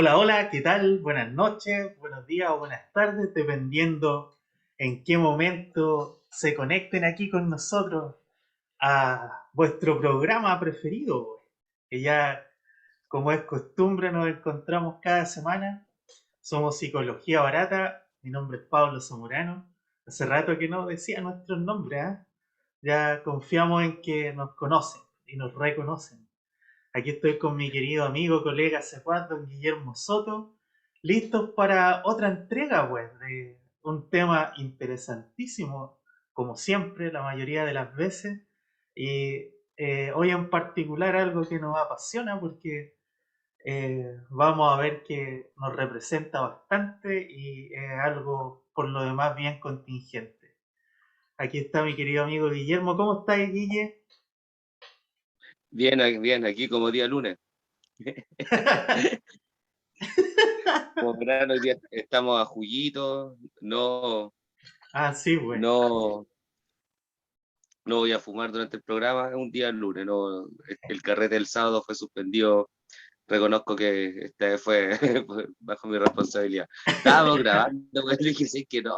Hola, hola, ¿qué tal? Buenas noches, buenos días o buenas tardes, dependiendo en qué momento se conecten aquí con nosotros a vuestro programa preferido, que ya, como es costumbre, nos encontramos cada semana. Somos Psicología Barata, mi nombre es Pablo Zamorano. Hace rato que no decía nuestros nombres, ¿ah? Ya confiamos en que nos conocen y nos reconocen. Aquí estoy con mi querido amigo, colega, secuaz, don Guillermo Soto, listos para otra entrega, pues, de un tema interesantísimo, como siempre, la mayoría de las veces. Y hoy en particular algo que nos apasiona porque vamos a ver que nos representa bastante y es algo por lo demás bien contingente. Aquí está mi querido amigo Guillermo. ¿Cómo estás, Guille? Bien, bien, aquí como día lunes. Como verán, hoy día estamos a juguito, Ah, sí, pues. no, no voy a fumar durante el programa, es un día lunes, no, el carrete del sábado fue suspendido, reconozco que esta vez fue fue bajo mi responsabilidad. Estábamos grabando, pues, dije, sí, que no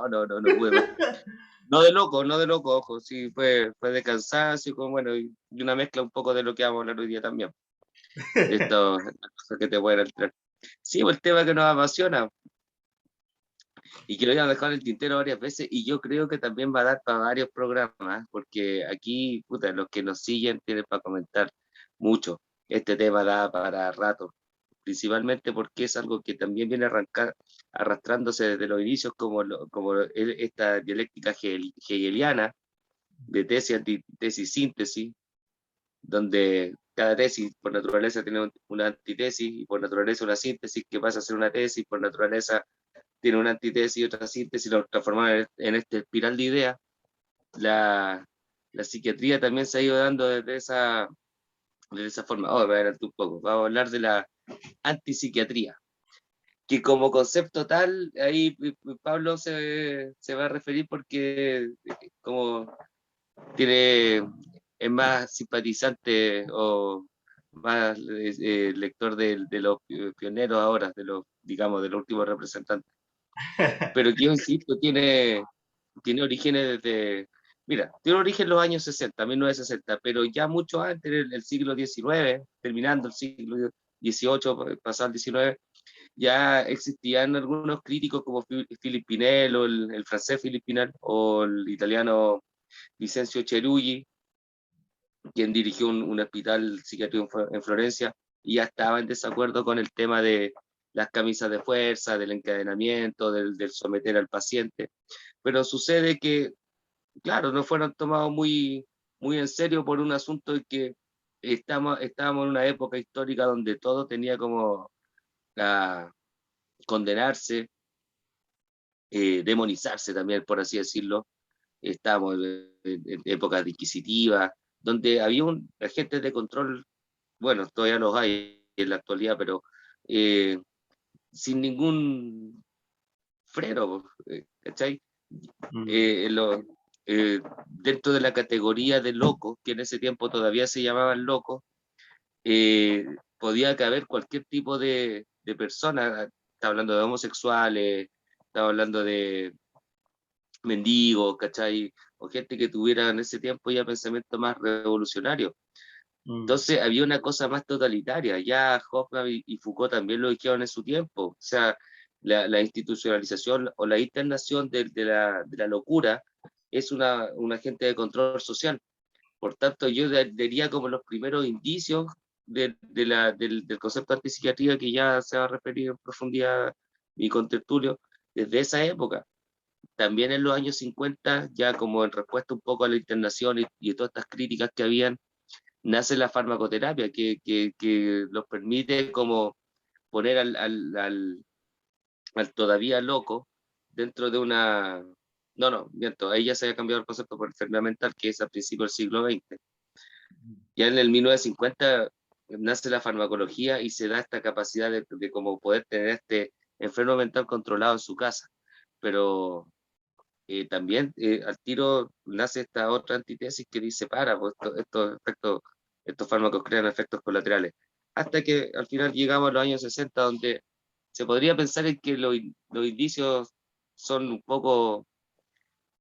pude más. No de loco, no de loco, ojo, sí, fue de cansancio, como, bueno, y una mezcla un poco de lo que vamos a hablar hoy día también, de estas cosas que te pueden entrar. Sí, pues el tema que nos apasiona, y que lo hayan dejado en el tintero varias veces, y yo creo que también va a dar para varios programas, porque aquí, puta, los que nos siguen tienen para comentar mucho. Este tema da para rato, principalmente porque es algo que también viene arrastrándose desde los inicios, esta dialéctica hegeliana de tesis, antitesis, síntesis, donde cada tesis por naturaleza tiene una antitesis y por naturaleza una síntesis que pasa a ser una tesis, por naturaleza tiene una antítesis y otra síntesis, lo transformaron en este espiral de ideas. La, la psiquiatría también se ha ido dando desde esa forma. Oh, a ver, un poco. Vamos a hablar de la antipsiquiatría, que como concepto tal, ahí Pablo se va a referir porque como tiene, es más simpatizante o más lector de los pioneros ahora, de los, digamos, de los últimos representantes. Pero que yo insisto, tiene orígenes desde, mira, tiene origen en los años 60, 1960, pero ya mucho antes, en el siglo XIX, terminando el siglo XVIII, pasado el XIX, ya existían algunos críticos como Philippe Pinel, o el francés Philippe Pinel, o el italiano Vicencio Cerulli, quien dirigió un hospital psiquiátrico en Florencia, y ya estaba en desacuerdo con el tema de las camisas de fuerza, del encadenamiento, del someter al paciente. Pero sucede que, claro, no fueron tomados muy en serio por un asunto de que estábamos en una época histórica donde todo tenía como a condenarse, demonizarse también, por así decirlo. Estábamos en épocas inquisitivas, donde había agentes de control, bueno, todavía los hay en la actualidad, pero eh, sin ningún freno, ¿cachai? Mm. eh, lo- Dentro de la categoría de locos, que en ese tiempo todavía se llamaban locos, eh, podía caber cualquier tipo de persona. Estaba hablando de homosexuales, estaba hablando de mendigos, ¿cachai? O gente que tuviera en ese tiempo ya pensamiento más revolucionario. Mm. Entonces había una cosa más totalitaria. Ya Hoffman y Foucault también lo dijeron en su tiempo. O sea, la institucionalización o la internación de la locura es un agente de control social. Por tanto, yo diría como los primeros indicios del concepto de antipsiquiatría, que ya se va a referir en profundidad mi contertulio, desde esa época. También en los años 50, ya como en respuesta un poco a la internación y todas estas críticas que habían, nace la farmacoterapia, que nos permite como poner al todavía loco dentro de una... No, no, miento, ahí ya se había cambiado el concepto por enfermedad mental, que es a principios del siglo XX. Ya en el 1950 nace la farmacología y se da esta capacidad de como poder tener este enfermo mental controlado en su casa. Pero también al tiro nace esta otra antítesis que dice, pues estos fármacos crean efectos colaterales. Hasta que al final llegamos a los años 60, donde se podría pensar en que los indicios son un poco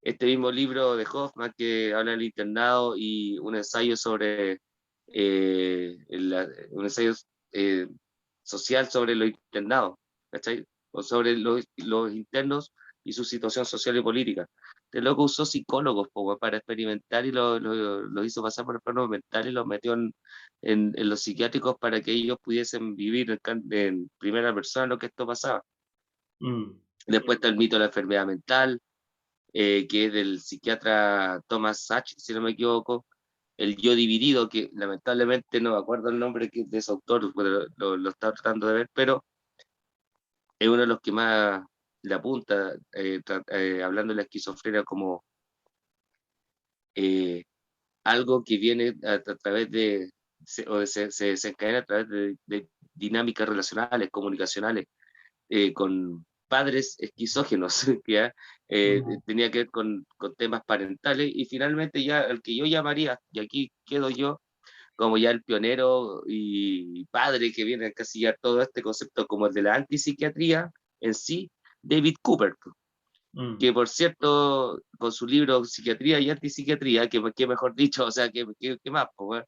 este mismo libro de Hoffman que habla del internado y un ensayo sobre un ensayo eh, social sobre los internados, ¿cachai? O sobre los internos y su situación social y política. El loco usó psicólogos para experimentar y lo hizo pasar por enfermos mentales y los metió en los psiquiátricos para que ellos pudiesen vivir en primera persona lo que esto pasaba. Mm. Después está el mito de la enfermedad mental, que es del psiquiatra Thomas Sachs, si no me equivoco, el yo dividido, que lamentablemente no me acuerdo el nombre de ese autor, pero lo estaba tratando de ver, pero es uno de los que más le apunta, hablando de la esquizofrenia como eh, algo que viene a través se desencadena a través de dinámicas relacionales, comunicacionales, con padres esquizógenos, que Mm. tenía que ver con temas parentales, y finalmente ya el que yo llamaría, y aquí quedo yo, como ya el pionero y padre que viene a encasillar todo este concepto como el de la antipsiquiatría en sí, David Cooper, Mm. que por cierto, con su libro Psiquiatría y Antipsiquiatría, que mejor dicho, o sea, que más, pues, bueno,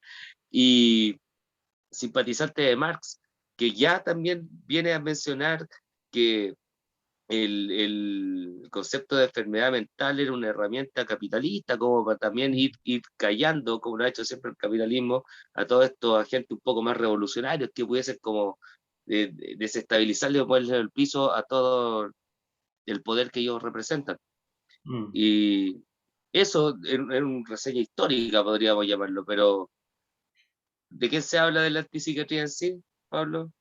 y simpatizante de Marx, que ya también viene a mencionar que el concepto de enfermedad mental era una herramienta capitalista, como para también ir callando, como lo ha hecho siempre el capitalismo, a todos estos agentes un poco más revolucionarios que pudiesen como desestabilizarle o ponerle en el piso a todo el poder que ellos representan. Mm. Y eso era una reseña histórica, podríamos llamarlo, pero ¿de qué se habla de la antipsiquiatría en sí, Pablo?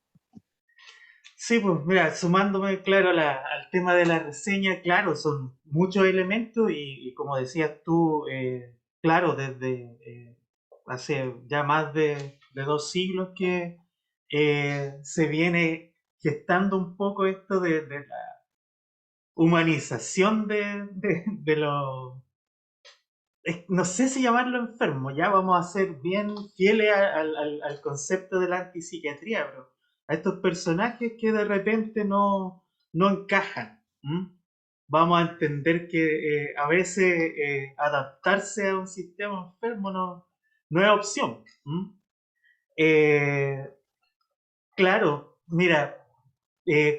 Sí, pues mira, sumándome, claro, al tema de la reseña, claro, son muchos elementos y como decías tú, claro, desde hace ya más de 2 siglos que se viene gestando un poco esto de la humanización de los no sé si llamarlo enfermo, ya vamos a ser bien fieles al concepto de la antipsiquiatría, bro. A estos personajes que de repente no encajan. ¿M? Vamos a entender que a veces adaptarse a un sistema enfermo no es opción. ¿M? Eh, claro, mira,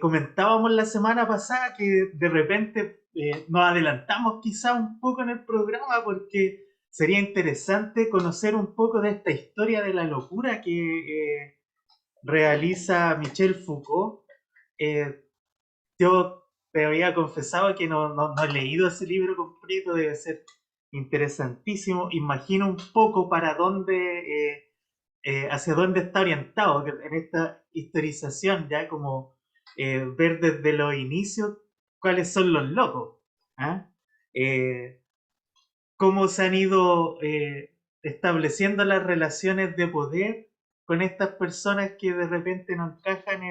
comentábamos la semana pasada que de repente nos adelantamos quizá un poco en el programa porque sería interesante conocer un poco de esta historia de la locura que realiza Michel Foucault. Eh, yo te había confesado que no he leído ese libro completo, debe ser interesantísimo. Imagino un poco para hacia dónde está orientado en esta historización, ya como ver desde los inicios cuáles son los locos, ¿ah? Eh, cómo se han ido estableciendo las relaciones de poder con estas personas que de repente no encajan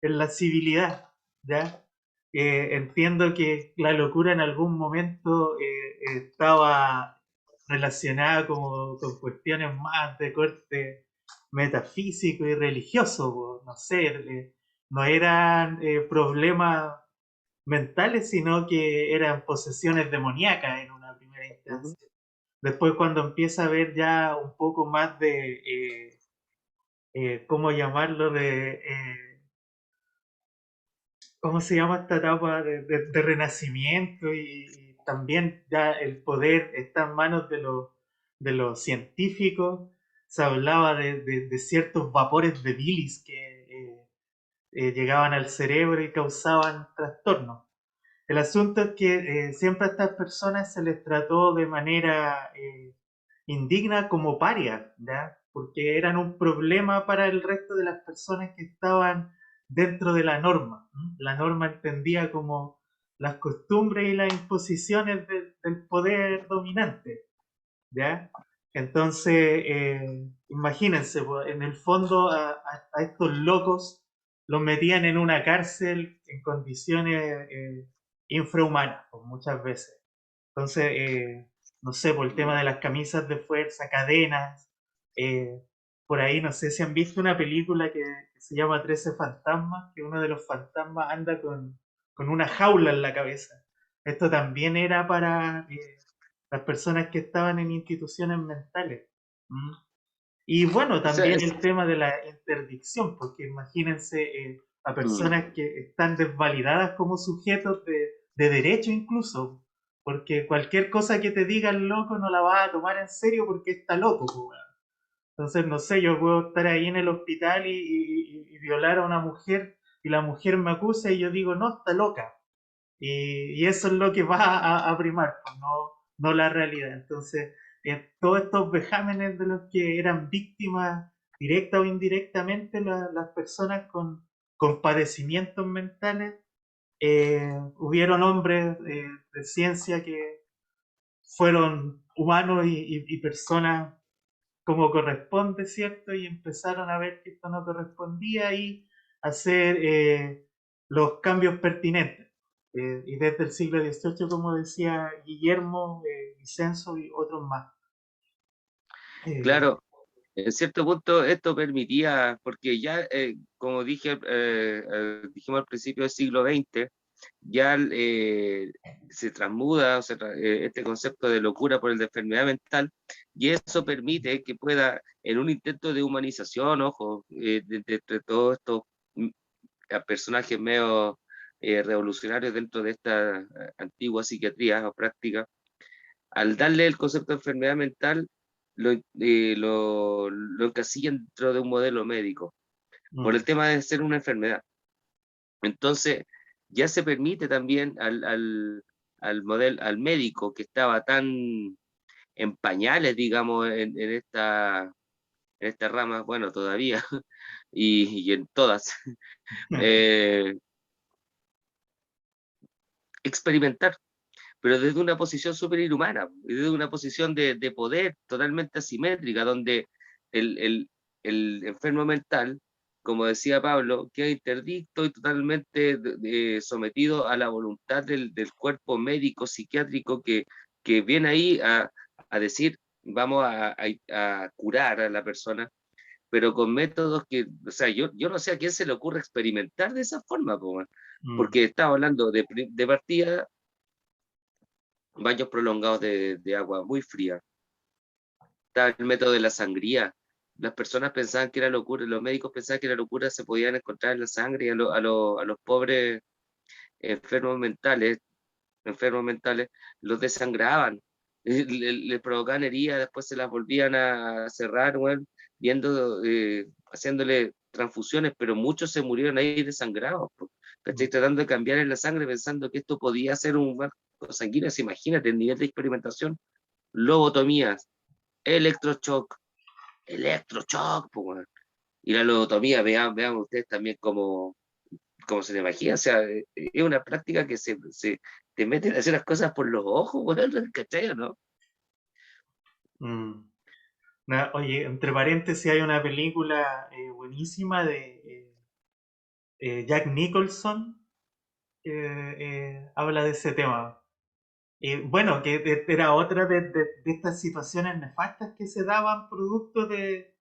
en la civilidad, ¿ya? Entiendo que la locura en algún momento estaba relacionada como con cuestiones más de corte metafísico y religioso, no sé, no eran problemas mentales, sino que eran posesiones demoníacas en una primera Ujú. instancia. Después cuando empieza a ver ya un poco más de, ¿cómo llamarlo? ¿Cómo se llama esta etapa de renacimiento? Y también ya el poder está en manos de los científicos. Se hablaba de ciertos vapores de bilis que llegaban al cerebro y causaban trastornos. El asunto es que siempre a estas personas se les trató de manera indigna como parias, ¿ya? Porque eran un problema para el resto de las personas que estaban dentro de la norma. ¿M? La norma entendía como las costumbres y las imposiciones del poder dominante, ¿ya? Entonces, imagínense, pues, en el fondo a estos locos los metían en una cárcel en condiciones infrahumanas, pues, muchas veces. Entonces, no sé, por el tema de las camisas de fuerza, cadenas, eh, por ahí, no sé si han visto una película que se llama 13 fantasmas, que uno de los fantasmas anda con una jaula en la cabeza. Esto también era para las personas que estaban en instituciones mentales. ¿Mm? Y bueno, O sea, también el tema de la interdicción, porque imagínense a mm, personas que están desvalidadas como sujetos de derecho incluso, porque cualquier cosa que te diga el loco no la vas a tomar en serio porque está loco, po, weón. Entonces, no sé, yo puedo estar ahí en el hospital y violar a una mujer y la mujer me acusa y yo digo, no, está loca. Y eso es lo que va a primar, pues, no la realidad. Entonces, todos estos vejámenes de los que eran víctimas directa o indirectamente las personas con padecimientos mentales, hubieron hombres de ciencia que fueron humanos y personas como corresponde, ¿cierto? Y empezaron a ver que esto no correspondía y hacer los cambios pertinentes. Y desde el siglo XVIII, como decía Guillermo, Vicenzo y otros más. Eh, claro, en cierto punto esto permitía, porque ya, como dijimos al principio del siglo XX, ya se transmuda, o sea, este concepto de locura por el de enfermedad mental, y eso permite que pueda, en un intento de humanización, ojo, de todos estos mm, personajes medio revolucionarios dentro de esta antigua psiquiatría o práctica, al darle el concepto de enfermedad mental, lo encasillan dentro de un modelo médico, por mm, el tema de ser una enfermedad. Entonces, ya se permite también al médico que estaba tan en pañales, digamos, en esta rama, bueno, todavía, y en todas, eh, experimentar, pero desde una posición súper inhumana, desde una posición de poder totalmente asimétrica, donde el, el, el enfermo mental, como decía Pablo, queda interdicto y totalmente sometido a la voluntad del cuerpo médico psiquiátrico que viene ahí a decir, vamos a curar a la persona, pero con métodos que, o sea, yo no sé a quién se le ocurre experimentar de esa forma, po, man, mm, porque estaba hablando de partida baños prolongados de agua muy fría. Está el método de la sangría. Las personas pensaban que era locura, los médicos pensaban que la locura se podían encontrar en la sangre y a los pobres enfermos mentales, enfermos mentales, los desangraban, le provocaban heridas, después se las volvían a cerrar, bueno, haciéndole transfusiones, pero muchos se murieron ahí desangrados, ¿cachai? mm, Tratando de cambiar en la sangre pensando que esto podía ser un banco sanguíneo. Imagínate el nivel de experimentación, lobotomías, electroshock, electroshock, po, weón. Y la lobotomía, vean ustedes también cómo se le imagina, o sea, es una práctica que te meten a hacer las cosas por los ojos, weón, ¿cachai o no? mm. Oye, entre paréntesis hay una película buenísima de Jack Nicholson que habla de ese tema. Bueno, que era otra de estas situaciones nefastas que se daban producto de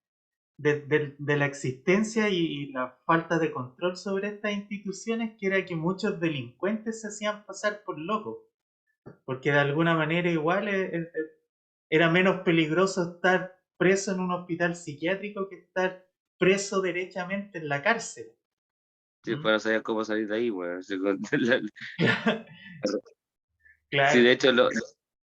la existencia y la falta de control sobre estas instituciones, que era que muchos delincuentes se hacían pasar por locos, porque de alguna manera igual era menos peligroso estar preso en un hospital psiquiátrico que estar preso derechamente en la cárcel. Si ¿Mm? después no sabían cómo salir de ahí, weón. Sí, Claro, de hecho,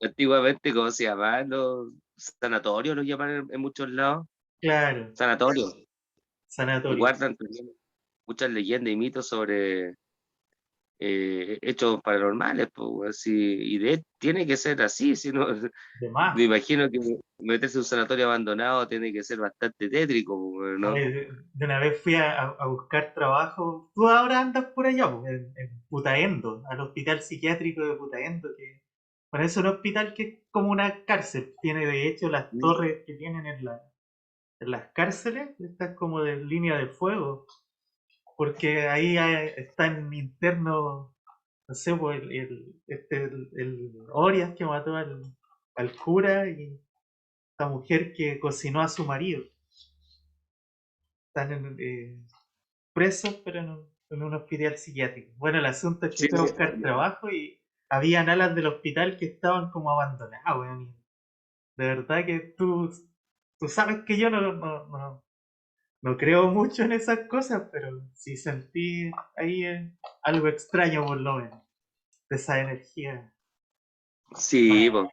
antiguamente, ¿cómo se llamaban? Los sanatorios los llaman en muchos lados. claro, Sanatorios. Y sanatorio. guardan también muchas leyendas y mitos sobre hechos paranormales, pues, así, tiene que ser así, si no, De me más. imagino que meterse en un sanatorio abandonado tiene que ser bastante tétrico, pues, ¿no? Oye, de una vez fui a buscar trabajo. Tú ahora andas por allá, pues, en Putaendo, al hospital psiquiátrico de Putaendo, que parece un hospital que es como una cárcel. Tiene de hecho las Mm. torres que tienen en las cárceles, estas como de línea de fuego, porque ahí están internos, no sé, pues el Orias que mató al cura y esta mujer que cocinó a su marido. están presos, pero en un hospital psiquiátrico. Bueno, el asunto es que Sí, fui a buscar trabajo y habían alas del hospital que estaban como abandonadas, weón. Y de verdad que tú sabes que yo no creo mucho en esas cosas, pero sí sentí ahí algo extraño por lo menos, de esa energía. sí, Vale. po.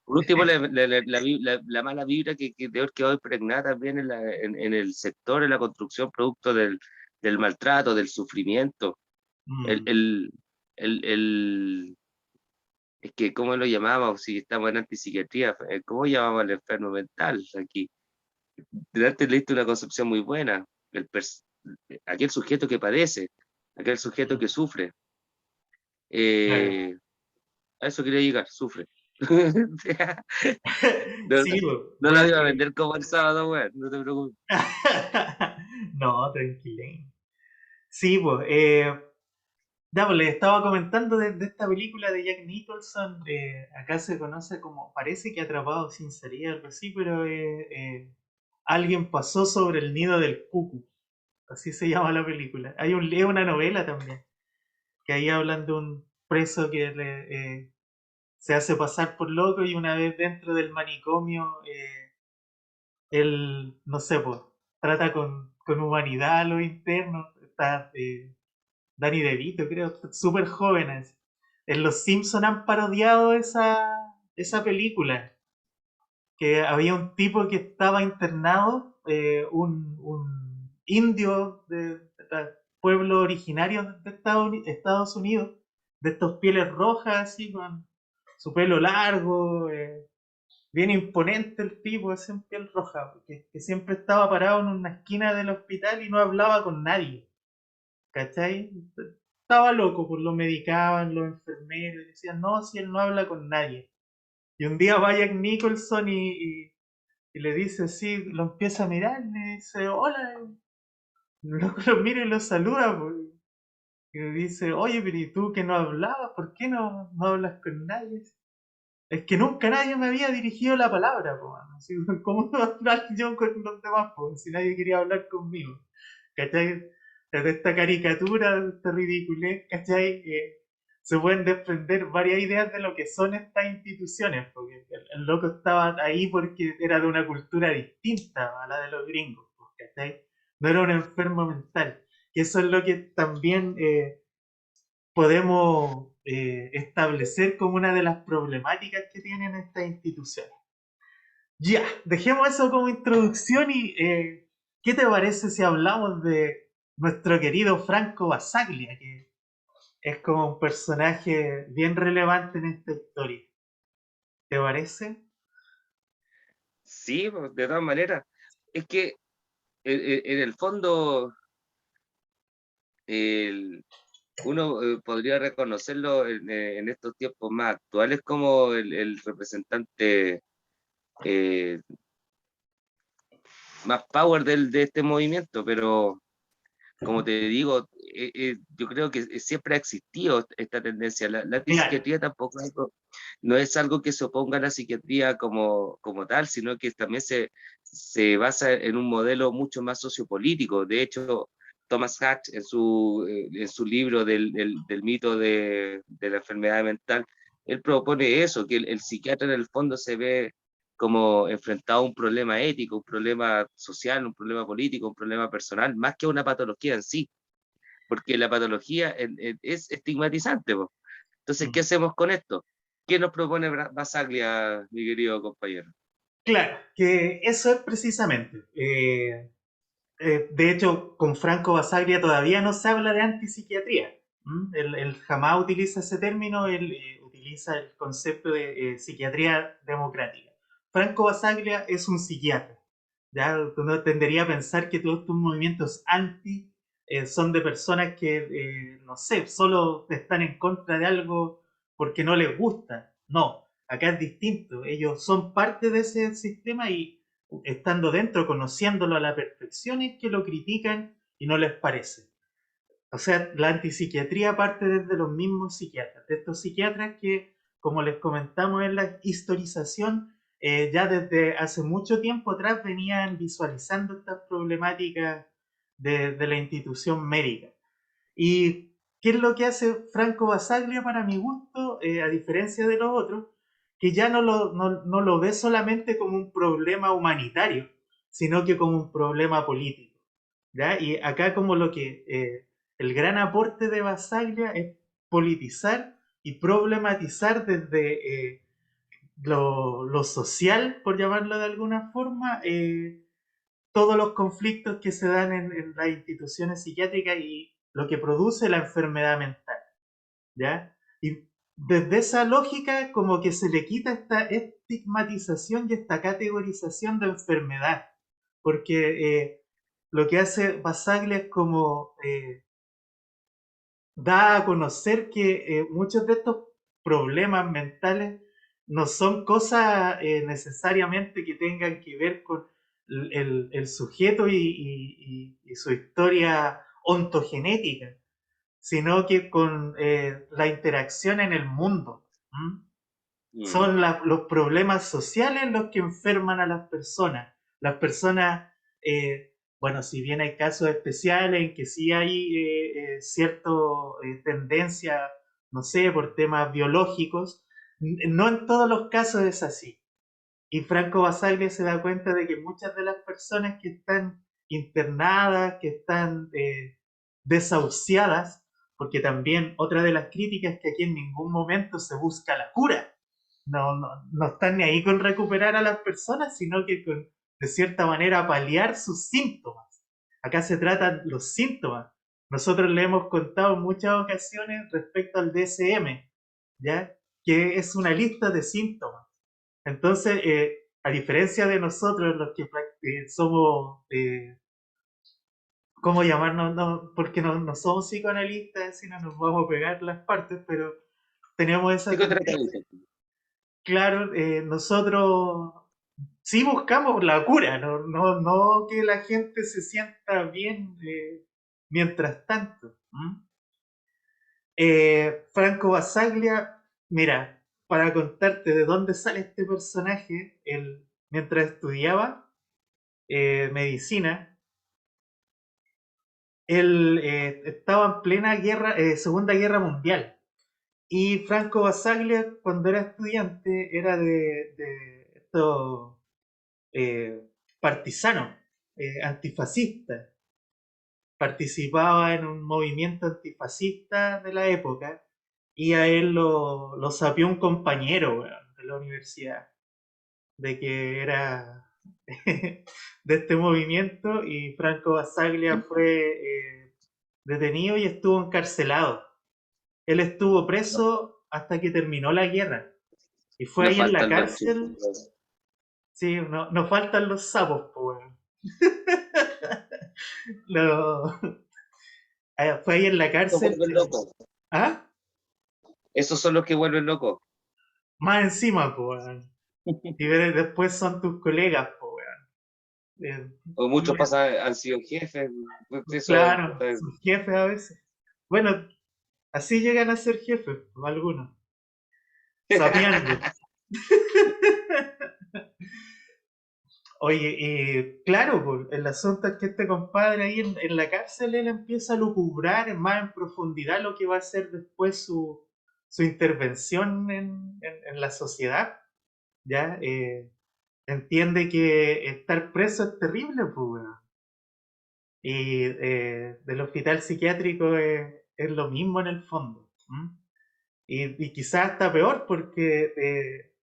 Por último, la mala vibra que debe haber quedado impregnada también en el sector, en la construcción, producto del maltrato, del sufrimiento. El, Mm, el, el, es que, ¿cómo lo llamábamos? Si estamos en antipsiquiatría, ¿cómo llamamos al enfermo mental aquí? Delante leíste una concepción muy buena. Aquel sujeto que padece, aquel sujeto mm, que sufre. claro. Eh, a eso quería llegar, sufre. No, Sí, no la bueno, iba a vender como el sábado, weón, no te preocupes. no, tranquilo. Sí, pues, ya, pues, les estaba comentando de esta película de Jack Nicholson. Acá se conoce como, parece que Atrapado sin salida, algo así, pero alguien pasó sobre el nido del cuco. Así se llama la película. Es una novela también, que ahí hablan de un preso que se hace pasar por loco y una vez dentro del manicomio, él, no sé, pues, trata con humanidad a los internos. Está Danny DeVito, creo, súper jóvenes. En Los Simpson han parodiado esa película, que había un tipo que estaba internado, un indio de pueblo originario de Estados Unidos, de estos pieles rojas, así, con su pelo largo, bien imponente el tipo, ese en piel roja, que siempre estaba parado en una esquina del hospital y no hablaba con nadie. ¿Cachai? Estaba loco, pues lo medicaban los enfermeros y decían, no, si él no habla con nadie. Y un día va Jack Nicholson y le dice así, lo empieza a mirar, le dice, hola, lo mira y lo saluda, pues. Y le dice, oye, pero ¿y tú que no hablabas? ¿Por qué no hablas con nadie? Es que nunca nadie me había dirigido la palabra, pues. Así, ¿cómo no hablar yo con los demás, pues? Si nadie quería hablar conmigo. ¿Cachai? De esta caricatura, de esta ridiculez, ¿cachai? Se pueden desprender varias ideas de lo que son estas instituciones, porque el loco estaba ahí porque era de una cultura distinta a la de los gringos, pues, ¿cachai? No era un enfermo mental. Y eso es lo que también podemos establecer como una de las problemáticas que tienen estas instituciones. Ya, dejemos eso como introducción y ¿qué te parece si hablamos de nuestro querido Franco Basaglia, que es como un personaje bien relevante en esta historia? ¿Te parece? Sí, pues, de todas maneras. Es que en el fondo el- uno podría reconocerlo en estos tiempos más actuales como el representante eh, más power de este movimiento, pero como te digo, yo creo que siempre ha existido esta tendencia. La Claro. antipsiquiatría tampoco no es algo que se oponga a la psiquiatría como tal, sino que también se basa en un modelo mucho más sociopolítico. De hecho, Thomas Hatch en su libro del mito de la enfermedad mental, él propone eso, que el psiquiatra en el fondo se ve como enfrentado a un problema ético, un problema social, un problema político, un problema personal, más que una patología en sí, porque la patología es estigmatizante, po. Entonces, ¿qué Mm. hacemos con esto? ¿Qué nos propone Basaglia, mi querido compañero? Claro, que eso es precisamente. De hecho, con Franco Basaglia todavía no se habla de antipsiquiatría. ¿Mm? Él jamás utiliza ese término, él utiliza el concepto de psiquiatría democrática. Franco Basaglia es un psiquiatra. ¿Ya? Uno tendería a pensar que todos estos movimientos anti son de personas que, no sé, solo están en contra de algo porque no les gusta. No, acá es distinto. Ellos son parte de ese sistema y estando dentro, conociéndolo a la perfección, es que lo critican y no les parece. O sea, la antipsiquiatría parte desde los mismos psiquiatras, de estos psiquiatras que, como les comentamos en la historización, ya desde hace mucho tiempo atrás venían visualizando estas problemáticas de la institución médica. ¿Y qué es lo que hace Franco Basaglia para mi gusto, a diferencia de los otros? Que ya no lo ve solamente como un problema humanitario, sino que como un problema político. ¿Ya? Y acá como el gran aporte de Basaglia es politizar y problematizar desde lo social, por llamarlo de alguna forma, todos los conflictos que se dan en las instituciones psiquiátricas y lo que produce la enfermedad mental, ¿ya? Y desde esa lógica como que se le quita esta estigmatización y esta categorización de enfermedad, porque lo que hace Basaglia es como da a conocer que muchos de estos problemas mentales no son cosas necesariamente que tengan que ver con el sujeto y su historia ontogenética, sino que con la interacción en el mundo. ¿M? Mm. Son los problemas sociales los que enferman a las personas. Las personas, bueno, si bien hay casos especiales en que sí hay cierta tendencia, no sé, por temas biológicos, no en todos los casos es así. Y Franco Basaglia se da cuenta de que muchas de las personas que están internadas, que están desahuciadas, porque también otra de las críticas es que aquí en ningún momento se busca la cura. No están ni ahí con recuperar a las personas, sino que con, de cierta manera, paliar sus síntomas. Acá se tratan los síntomas. Nosotros le hemos contado en muchas ocasiones respecto al DSM, ¿ya? Que es una lista de síntomas. Entonces, a diferencia de nosotros, los que somos, ¿cómo llamarnos? No, porque no somos psicoanalistas, sino nos vamos a pegar las partes, pero tenemos esa tendencia. Psicoterapeuta. Claro, nosotros sí buscamos la cura, no que la gente se sienta bien mientras tanto. ¿M? Franco Basaglia, mira, para contarte de dónde sale este personaje, mientras estudiaba medicina, él estaba en plena guerra, Segunda Guerra Mundial. Y Franco Basaglia, cuando era estudiante, era de estos partisanos, antifascistas. Participaba en un movimiento antifascista de la época y a él lo sapió un compañero, weón, de la universidad, de que era de este movimiento, y Franco Basaglia fue detenido y estuvo encarcelado. Él estuvo preso hasta que terminó la guerra y fue No ahí en la faltan los cárcel. chicos. Sí, no faltan los sapos, po, weón. Lo- fue ahí en la Los cárcel. vuelven locos. ¿Ah? Esos son los que vuelven locos. Más encima, po, weón. Y después son tus colegas, po, weón. O muchos pasan, han sido jefes. Pues eso, Claro, sus jefes a veces. Bueno, así llegan a ser jefes, po, algunos. Sapeando. Oye, claro, po, el asunto es que este compadre ahí en la cárcel, él empieza a lucubrar más en profundidad lo que va a ser después su intervención en la sociedad, ¿ya? Entiende que estar preso es terrible, pues, weón. Y del hospital psiquiátrico es lo mismo en el fondo. ¿M? Y quizás hasta peor porque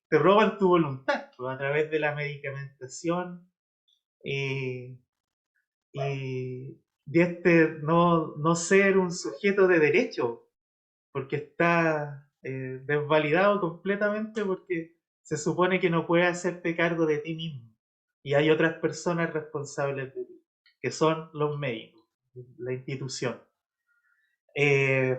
te roban tu voluntad, pues, a través de la medicamentación y, y de no ser un sujeto de derecho, porque está desvalidado completamente porque se supone que no puedes hacerte cargo de ti mismo. Y hay otras personas responsables de ti, que son los médicos, la institución.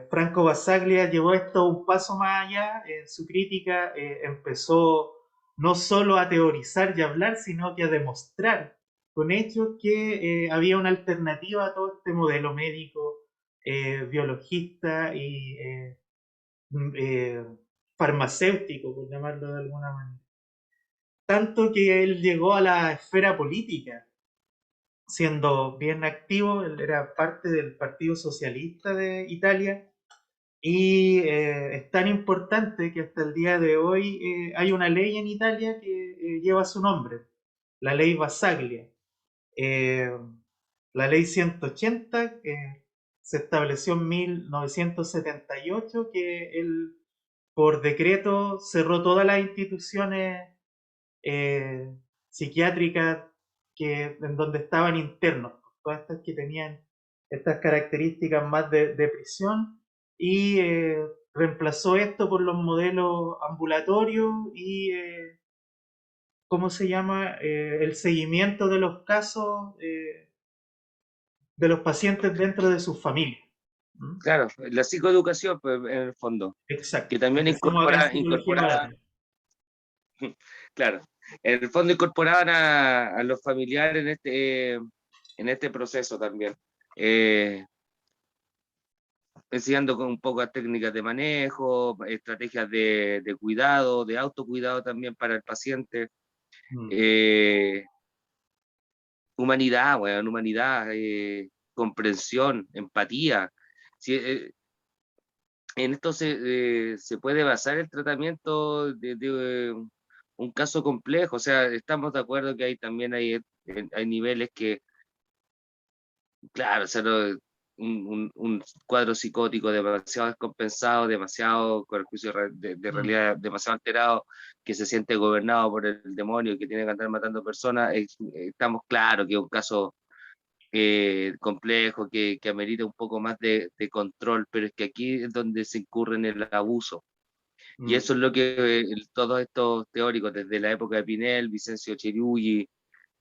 Franco Basaglia llevó esto un paso más allá. En su crítica empezó no solo a teorizar y hablar, sino que a demostrar con hechos que había una alternativa a todo este modelo médico, biologista y eh, farmacéutico, por llamarlo de alguna manera. Tanto que él llegó a la esfera política siendo bien activo. Él era parte del Partido Socialista de Italia y es tan importante que hasta el día de hoy hay una ley en Italia que lleva su nombre, la ley Basaglia. Eh, la ley 180, que se estableció en 1978, que él por decreto cerró todas las instituciones eh, psiquiátricas en donde estaban internos, todas estas que tenían estas características más de prisión, y reemplazó esto por los modelos ambulatorios y, ¿cómo se llama? El seguimiento de los casos de los pacientes dentro de sus familias. ¿Mm? Claro, la psicoeducación, pues, en el fondo, que Exacto. también Decimos acá en psicología incorporaba, barata. claro, en el fondo incorporaban a los familiares en este proceso también, eh, enseñando con un poco de técnicas de manejo, estrategias de cuidado, de autocuidado también para el paciente, Mm. eh, humanidad, bueno, humanidad, comprensión, empatía. Sí, en esto se puede basar el tratamiento de un caso complejo, o sea, estamos de acuerdo que hay niveles que, claro, o sea, un cuadro psicótico demasiado descompensado, demasiado con el juicio de Mm. realidad demasiado alterado, que se siente gobernado por el demonio y que tiene que andar matando personas, estamos claros que es un caso complejo, que amerita un poco más de control, pero es que aquí es donde se incurre en el abuso. Y Mm. eso es lo que todos estos teóricos, desde la época de Pinel, Vicencio Cerulli,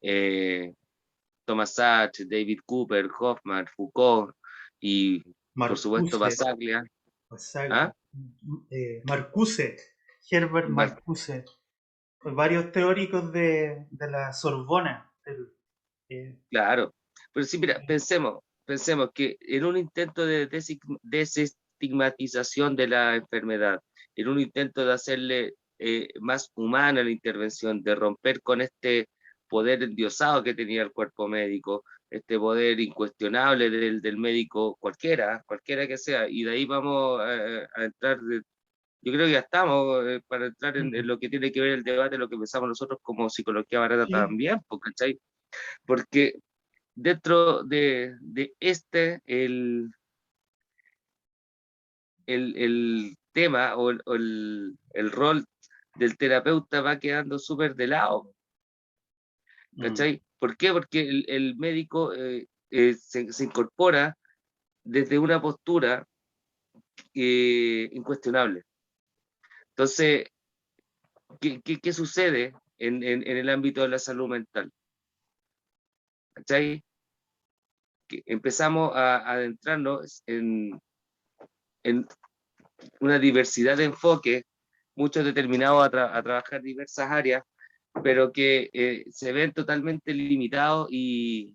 eh, Thomas Sachs, David Cooper, Hoffman, Foucault y por supuesto Marcuse, Basaglia, Basaglia, ¿ah? Marcuse, Herbert Bar- Marcuse, varios teóricos de la Sorbona. Eh, claro, pero sí, mira, pensemos que en un intento de desestigmatización de la enfermedad, en un intento de hacerle más humana la intervención, de romper con este poder endiosado que tenía el cuerpo médico, este poder incuestionable del médico cualquiera que sea, y de ahí vamos a entrar, yo creo que ya estamos para entrar en mm, lo que tiene que ver el debate, lo que pensamos nosotros como psicología barata sí, también, ¿cachai? Porque dentro de el tema o el rol del terapeuta va quedando súper de lado, mm, ¿cachai? ¿Por qué? Porque el médico se incorpora desde una postura incuestionable. Entonces, ¿qué sucede en el ámbito de la salud mental? ¿Cachai? Que empezamos a adentrarnos en una diversidad de enfoques, muchos determinados a trabajar diversas áreas, pero que se ven totalmente limitados y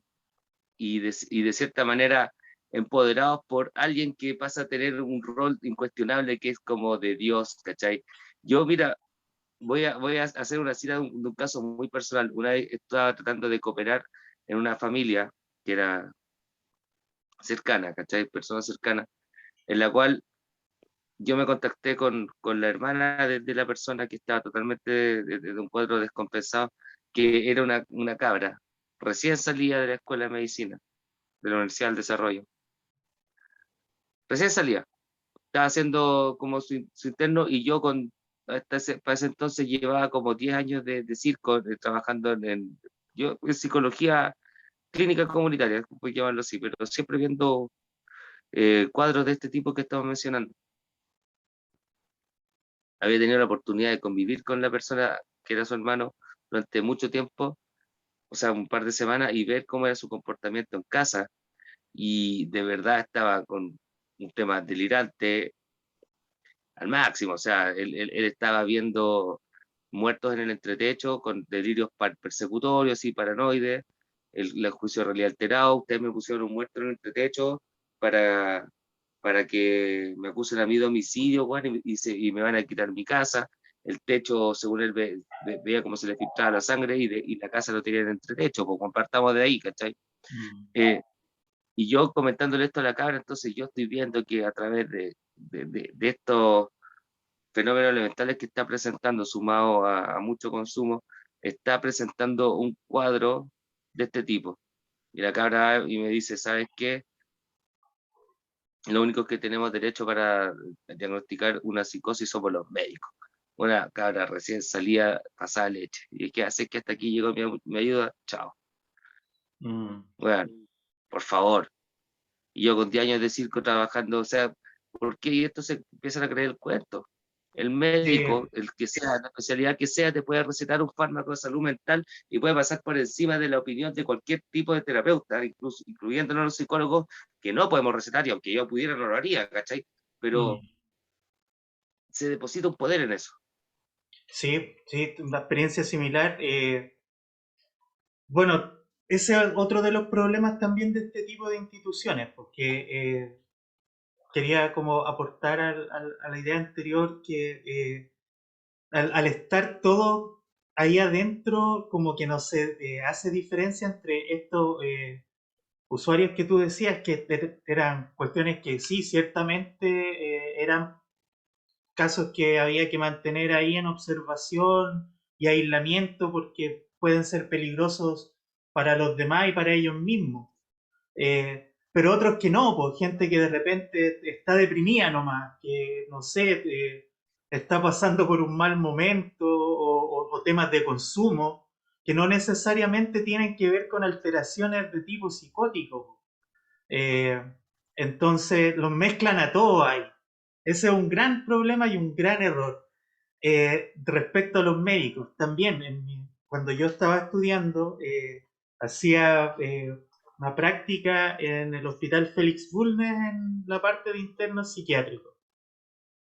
de cierta manera empoderados por alguien que pasa a tener un rol incuestionable que es como de Dios, ¿cachai? Yo, mira, voy a hacer una cita de un caso muy personal. Una vez estaba tratando de cooperar en una familia que era cercana, ¿cachai? Persona cercana, en la cual yo me contacté con la hermana de la persona que estaba totalmente de un cuadro descompensado, que era una cabra, recién salía de la escuela de medicina, de la Universidad del Desarrollo. Recién salía, estaba haciendo como su interno y yo para ese entonces llevaba como 10 años de circo, trabajando yo, en psicología clínica comunitaria, puedo llamarlo así, pero siempre viendo cuadros de este tipo que estamos mencionando. Había tenido la oportunidad de convivir con la persona que era su hermano durante mucho tiempo, o sea, un par de semanas, y ver cómo era su comportamiento en casa. Y de verdad estaba con un tema delirante al máximo, o sea, él estaba viendo muertos en el entretecho con delirios persecutorios y paranoides, el juicio de realidad alterado. Ustedes me pusieron un muerto en el entretecho para, para que me acusen a mí de homicidio, bueno, y me van a quitar mi casa. El techo, según él, veía cómo se le filtraba la sangre y la casa lo tenía en entretecho, pues compartamos de ahí, ¿cachai? Eh, y yo comentándole esto a la cabra, entonces yo estoy viendo que a través de estos fenómenos elementales que está presentando, sumado a mucho consumo, está presentando un cuadro de este tipo. Y la cabra y me dice, ¿sabes qué? Lo único que tenemos derecho para diagnosticar una psicosis somos los médicos. Una cabra recién salía, pasada leche. Y es que hace que hasta aquí llegó mi ayuda, chao. Mm. Bueno, por favor. Y yo con 10 años de circo trabajando, o sea, ¿por qué? Y esto se empiezan a creer el cuento. El médico, Sí, el que sea, la especialidad que sea, te puede recetar un fármaco de salud mental y puede pasar por encima de la opinión de cualquier tipo de terapeuta, incluso incluyendo los psicólogos, que no podemos recetar, y aunque yo pudiera, no lo haría, ¿cachai? Pero mm. se deposita un poder en eso. Sí, sí, una experiencia similar. Bueno, ese es otro de los problemas también de este tipo de instituciones, porque quería como aportar a la idea anterior que al estar todo ahí adentro, como que no se hace diferencia entre estos usuarios que tú decías, que eran cuestiones que sí, ciertamente eran casos que había que mantener ahí en observación y aislamiento porque pueden ser peligrosos para los demás y para ellos mismos. Pero otros que no, pues gente que de repente está deprimida nomás, que no sé, está pasando por un mal momento o temas de consumo que no necesariamente tienen que ver con alteraciones de tipo psicótico. Eh, entonces los mezclan a todos ahí. Ese es un gran problema y un gran error. Respecto a los médicos, también cuando yo estaba estudiando, hacía una práctica en el Hospital Félix Bulnes en la parte de internos psiquiátricos.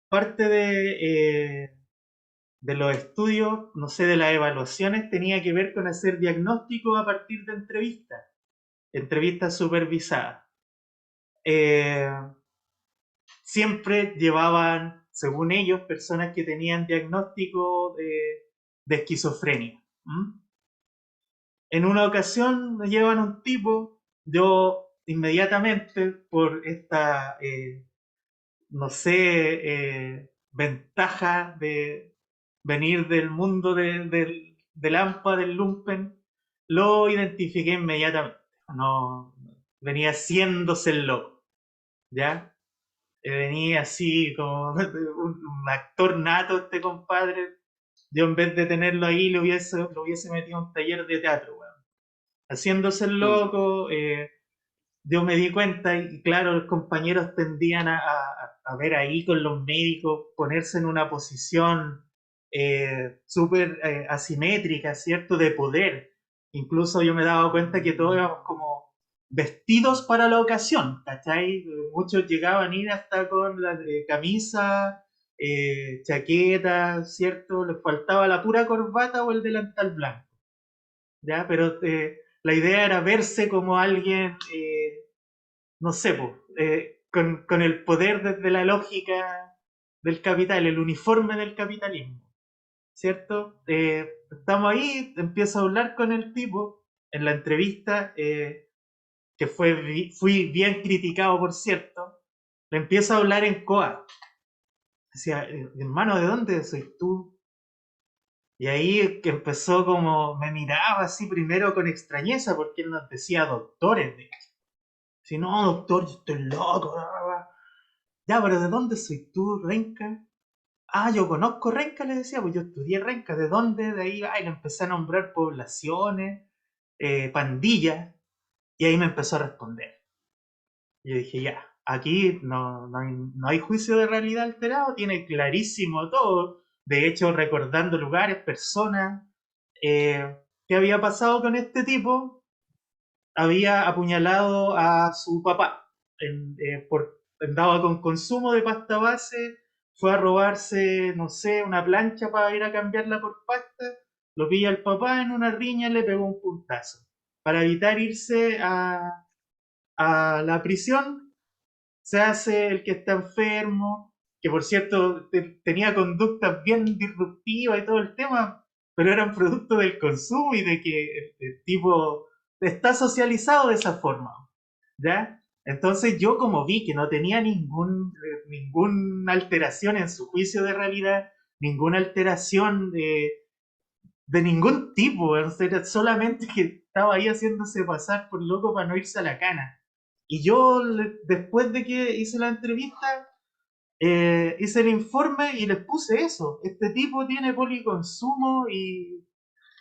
Parte de los estudios, no sé, de las evaluaciones, tenía que ver con hacer diagnósticos a partir de entrevistas supervisadas. Eh, Siempre llevaban, según ellos, personas que tenían diagnóstico de esquizofrenia. ¿Mm? En una ocasión me llevan un tipo, yo inmediatamente por esta, no sé, ventaja de venir del mundo del AMPA, del Lumpen, lo identifiqué inmediatamente. No, venía haciéndose el loco, ¿ya? Venía así como un actor nato este compadre. Yo en vez de tenerlo ahí lo hubiese metido en un taller de teatro, weón. Haciéndose el Mm. loco, yo me di cuenta y claro, los compañeros tendían a ver ahí con los médicos, ponerse en una posición súper asimétrica, ¿cierto? De poder. Incluso yo me daba cuenta que todos íbamos como vestidos para la ocasión, ¿cachai? Muchos llegaban a ir hasta con la camisa, chaqueta, ¿cierto? Les faltaba la pura corbata o el delantal blanco, ¿ya? Pero la idea era verse como alguien no sé, po, con el poder desde la lógica del capital, el uniforme del capitalismo, ¿cierto? Estamos ahí, empiezo a hablar con el tipo en la entrevista, que fui bien criticado, por cierto, le empiezo a hablar en COA. Decía, hermano, ¿de dónde soy tú? Y ahí que empezó como, me miraba así primero con extrañeza, porque él nos decía doctores, de hecho. Si no, doctor, yo estoy loco. Ya, pero ¿de dónde soy tú, Renca? Ah, yo conozco Renca, le decía, pues yo estudié Renca. ¿De dónde? De ahí, ay, le empecé a nombrar poblaciones, pandillas, y ahí me empezó a responder. Y yo dije, ya, aquí no hay juicio de realidad alterado, tiene clarísimo todo. De hecho, recordando lugares, personas, ¿qué había pasado con este tipo? Había apuñalado a su papá. Andaba con consumo de pasta base, fue a robarse, no sé, una plancha para ir a cambiarla por pasta, lo pilla el papá en una riña y le pegó un puntazo. Para evitar irse a la prisión, se hace el que está enfermo, que por cierto tenía conductas bien disruptivas y todo el tema, pero eran producto del consumo y de que el tipo está socializado de esa forma, ¿ya? Entonces yo como vi que no tenía ninguna alteración en su juicio de realidad, ninguna alteración de ningún tipo, o sea, era solamente que estaba ahí haciéndose pasar por loco para no irse a la cana. Y yo, después de que hice la entrevista, hice el informe y les puse eso. Este tipo tiene policonsumo y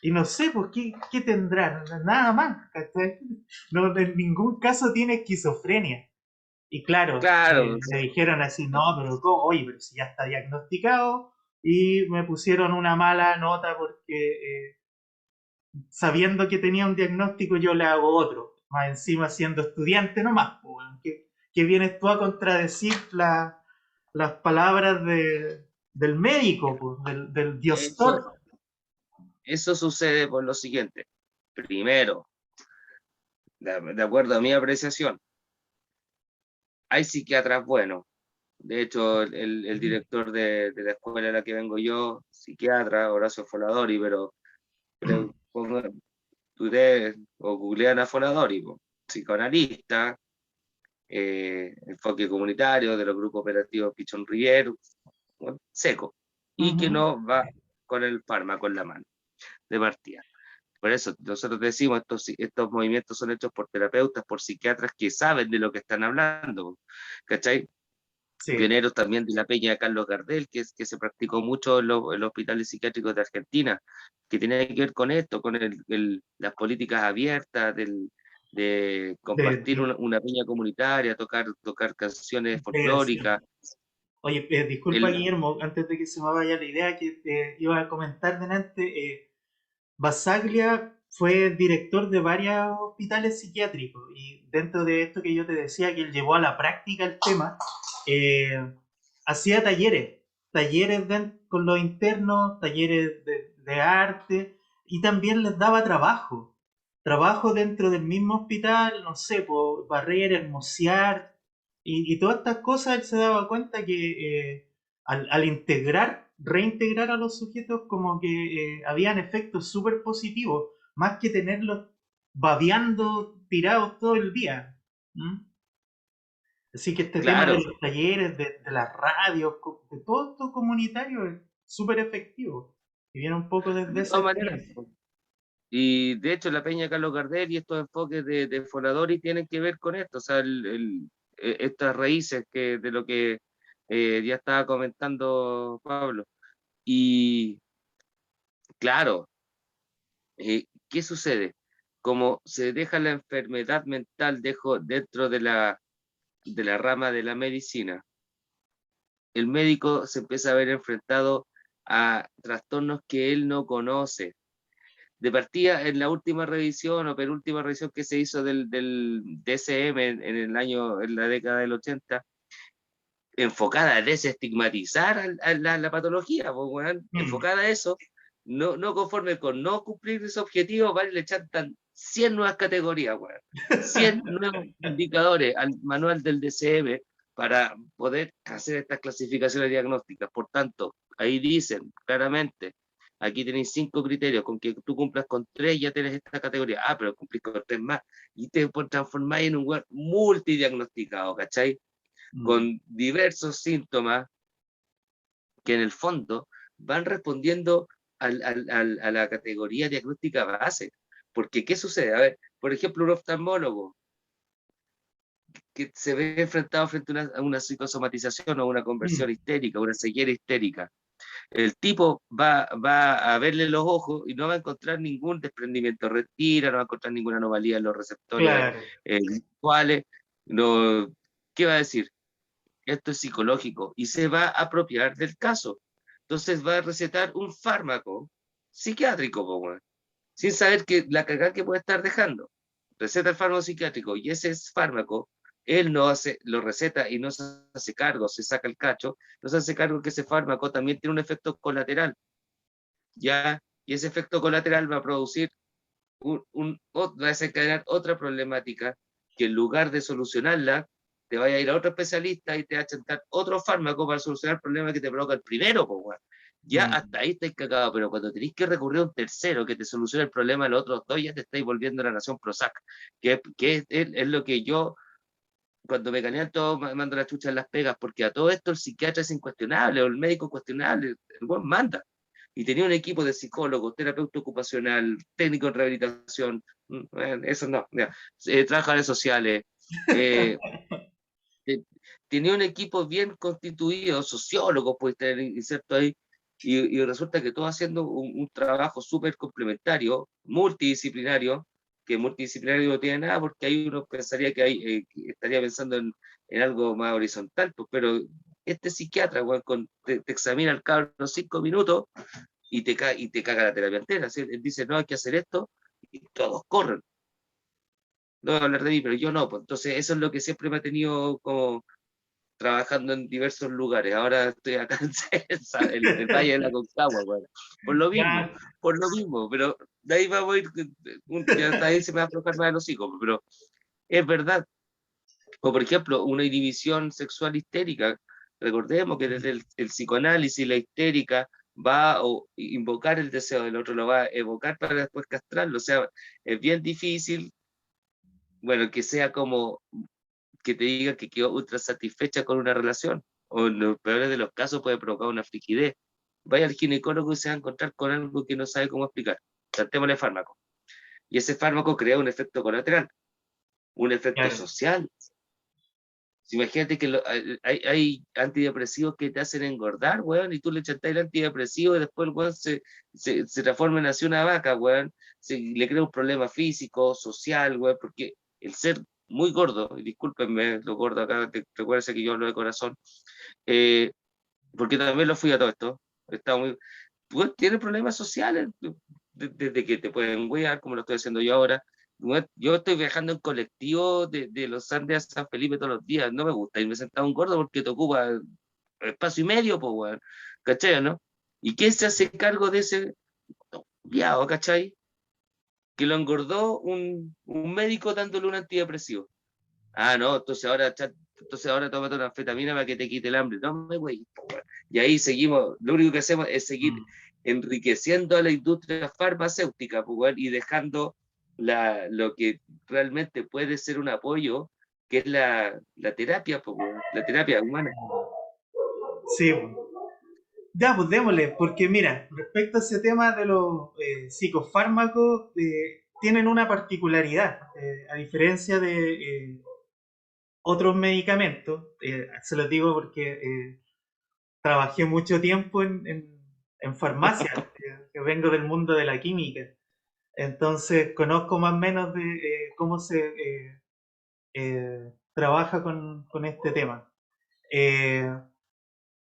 no sé, pues, ¿qué tendrá? Nada más, ¿cachai? No, en ningún caso tiene esquizofrenia. Y claro, Claro, me dijeron así, no, pero ¿cómo? Oye, pero si ya está diagnosticado, y me pusieron una mala nota porque sabiendo que tenía un diagnóstico yo le hago otro, más encima siendo estudiante nomás, pues, weón. Que vienes tú a contradecir las palabras del médico, pues, del eso, diostor. eso sucede por lo siguiente. Primero, de acuerdo a mi apreciación, hay psiquiatras buenos. De hecho, el director de la escuela a la que vengo yo, psiquiatra, Horacio Foladori, pero ustedes o googlean a Foladori, po, psicoanalista, enfoque comunitario de los grupos operativos Pichon Rivier, bueno, seco, y que Ujú. no va con el fármaco en la mano, de partida. Por eso nosotros decimos, estos movimientos son hechos por terapeutas, por psiquiatras que saben de lo que están hablando, ¿cachai? Sí, Pioneros también de la peña de Carlos Gardel, que se practicó mucho en los hospitales psiquiátricos de Argentina, que tiene que ver con esto, con las políticas abiertas, de de, compartir una peña comunitaria, tocar canciones sí. folclóricas. Oye, disculpa El, Guillermo, antes de que se me vaya la idea que te iba a comentar delante, Basaglia fue director de varios hospitales psiquiátricos y dentro de esto que yo te decía que él llevó a la práctica el tema, hacía talleres con los internos, talleres de arte y también les daba trabajo dentro del mismo hospital, no sé, por barrer, hermosear y todas estas cosas. Él se daba cuenta que al reintegrar a los sujetos como que habían efectos súper positivos, más que tenerlos babeando tirados todo el día. ¿Mm? Así que este tema de claro, los talleres, de las radios, de todo esto comunitario es súper efectivo. Y viene un poco desde de esa todas maneras. experiencia. Y de hecho la peña Carlos Gardel y estos enfoques de Foladori tienen que ver con esto, o sea, estas raíces de lo que ya estaba comentando Pablo. Y claro, ¿qué sucede? Como se deja la enfermedad mental dentro de la rama de la medicina, el médico se empieza a ver enfrentado a trastornos que él no conoce. De partida, en la última revisión o penúltima revisión que se hizo del DSM en la década del 80, enfocada a desestigmatizar la patología, pues, weón, Mm, enfocada a eso, no conforme con no cumplir ese objetivo, vale, le chantan 100 nuevas categorías, weón, 100 nuevos indicadores al manual del DCM para poder hacer estas clasificaciones diagnósticas. Por tanto, ahí dicen claramente, aquí tenéis 5 criterios, con que tú cumplas con 3 ya tienes esta categoría, pero cumplís con 3 más, y te transformáis en un weón multidiagnosticado, ¿cachai? mm, Con diversos síntomas que en el fondo van respondiendo a la categoría diagnóstica base. Porque, ¿qué sucede? A ver, por ejemplo, un oftalmólogo que se ve enfrentado frente a una psicosomatización o una conversión mm, histérica, una ceguera histérica. El tipo va a verle los ojos y no va a encontrar ningún desprendimiento retira, no va a encontrar ninguna anomalía en los receptores claro. visuales. No, ¿qué va a decir? Esto es psicológico y se va a apropiar del caso. Entonces va a recetar un fármaco psiquiátrico, po, weón, sin saber que la cagada que puede estar dejando. Receta el fármaco psiquiátrico y ese fármaco, él no hace, lo receta y no se hace cargo, se saca el cacho, no se hace cargo que ese fármaco también tiene un efecto colateral, ¿ya? Y ese efecto colateral va a producir, va a desencadenar otra problemática que en lugar de solucionarla, te vaya a ir a otro especialista y te va a chantar otro fármaco para solucionar el problema que te provoca el primero, po, weón. ya hasta ahí estáis cagados, pero cuando tenéis que recurrir a un tercero que te solucione el problema de los otros dos, ya te estáis volviendo la nación Prozac, es lo que yo, cuando me gané todo, me mando la chucha en las pegas, porque a todo esto el psiquiatra es incuestionable, o el médico cuestionable, el buen manda. Y tenía un equipo de psicólogos, terapeuta ocupacional, técnico en rehabilitación, eso no, trabajadores sociales, eh, eh, tenía un equipo bien constituido, sociólogos, puede estar inserto ahí, y resulta que todo haciendo un trabajo súper complementario, multidisciplinario, que multidisciplinario no tiene nada porque ahí uno pensaría que estaría pensando en algo más horizontal, pues, pero este psiquiatra, bueno, te examina al cabo en 5 minutos y te caga la terapia entera. ¿Sí? Él dice, no, hay que hacer esto, y todos corren. No voy a hablar de mí, pero yo no. Pues. Entonces, eso es lo que siempre me ha tenido como trabajando en diversos lugares. Ahora estoy acá en el Valle de la Concagua, bueno. Ya, Por lo mismo, pero de ahí vamos a ir, ya hasta ahí se me va a aflojar más de los hijos, pero es verdad. O por ejemplo, una inhibición sexual histérica. Recordemos que desde el psicoanálisis, la histérica va a invocar el deseo del otro, lo va a evocar para después castrarlo. O sea, es bien difícil, bueno, que sea como que te diga que quedó ultra satisfecha con una relación, o en los peores de los casos puede provocar una frigidez. Vaya al ginecólogo y se va a encontrar con algo que no sabe cómo explicar. Tratémosle fármaco. Y ese fármaco crea un efecto colateral, un efecto claro. social. Si imagínate que hay antidepresivos que te hacen engordar, weón, y tú le echatás el antidepresivo y después el weón se transforma en así una vaca, weón. Le crea un problema físico, social, weón, porque el ser muy gordo, y discúlpenme lo gordo acá, recuérdense que yo hablo de corazón, eh, porque también lo fui a todo esto, está muy, pues, tiene problemas sociales, desde que te pueden wear, como lo estoy haciendo yo ahora. Yo estoy viajando en colectivo de los Andes a San Felipe todos los días, no me gusta irme sentado un gordo porque te ocupa espacio y medio, pues, weón, ¿cachai, no? ¿Y quién se hace cargo de ese viado, cachai? Que lo engordó un médico dándole un antidepresivo. Ah, no, entonces ahora tómate una anfetamina para que te quite el hambre. No, me güey. Y ahí seguimos, lo único que hacemos es seguir Mm. enriqueciendo a la industria farmacéutica, pues, weón, y dejando lo que realmente puede ser un apoyo, que es la terapia, pues, weón, la terapia humana. Sí, ya, pues démosle, porque mira, respecto a ese tema de los psicofármacos, tienen una particularidad, a diferencia de otros medicamentos, se los digo porque trabajé mucho tiempo en farmacia, que vengo del mundo de la química, entonces conozco más o menos de cómo se trabaja con este tema. Eh,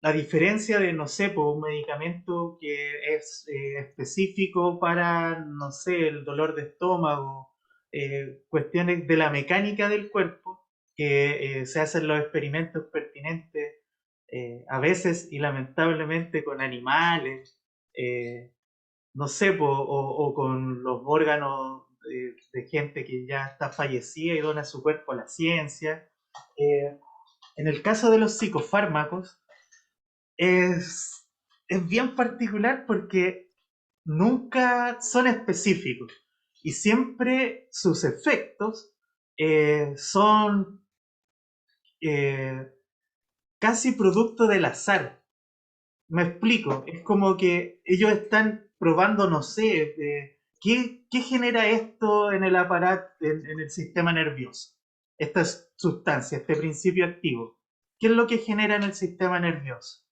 A diferencia de, no sé, por un medicamento que es específico para, no sé, el dolor de estómago, cuestiones de la mecánica del cuerpo, que se hacen los experimentos pertinentes a veces y lamentablemente con animales, no sé, o con los órganos de gente que ya está fallecida y dona su cuerpo a la ciencia. Eh, en el caso de los psicofármacos, es, es bien particular porque nunca son específicos y siempre sus efectos son eh, casi producto del azar. Me explico, es como que ellos están probando, no sé, qué genera esto en el aparato, en el sistema nervioso, esta sustancia, este principio activo. ¿Qué es lo que genera en el sistema nervioso?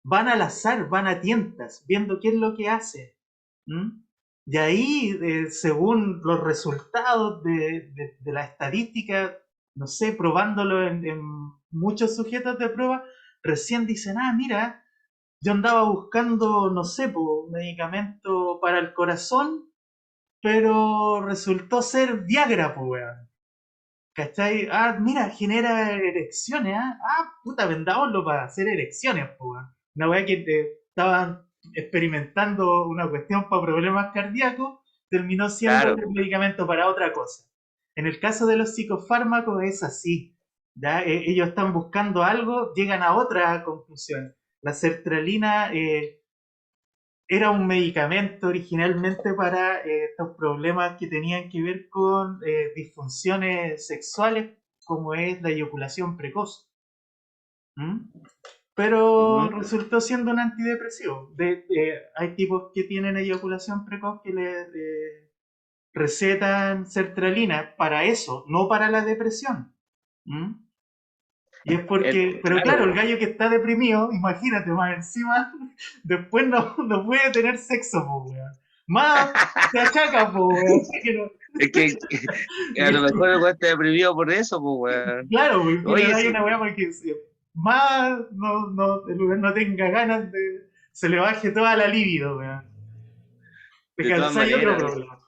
Van al azar, van a tientas, viendo qué es lo que hace. ¿Mm? Y ahí, según los resultados de la estadística, no sé, probándolo en muchos sujetos de prueba, recién dicen, ah, mira, yo andaba buscando, no sé, un medicamento para el corazón, pero resultó ser Viagra, pues, weón. ¿Cachai? Ah, mira, genera erecciones, ¿ah? Ah, puta, vendámoslo para hacer erecciones, po, weón. Una weá que estaban experimentando una cuestión para problemas cardíacos, terminó siendo Claro, un medicamento para otra cosa. En el caso de los psicofármacos es así. ¿Ya? Ellos están buscando algo, llegan a otra conclusión. La sertralina era un medicamento originalmente para estos problemas que tenían que ver con disfunciones sexuales, como es la eyaculación precoz. ¿Mm? Pero Ujú. resultó siendo un antidepresivo. Hay tipos que tienen eyaculación precoz que le recetan sertralina para eso, no para la depresión. ¿Mm? Y es porque, pero claro, el Claro, gallo que está deprimido, imagínate, más encima, después no puede tener sexo, po, weón. Más se achaca, po, weón. Que no- es que a lo mejor el weón está deprimido por eso, pues, weón. claro, pues, y le Oye, da sí, una weá para que más el weón no tenga ganas de. Se le baje toda la libido, weón. Te de todas calzáis otro maneras, problema.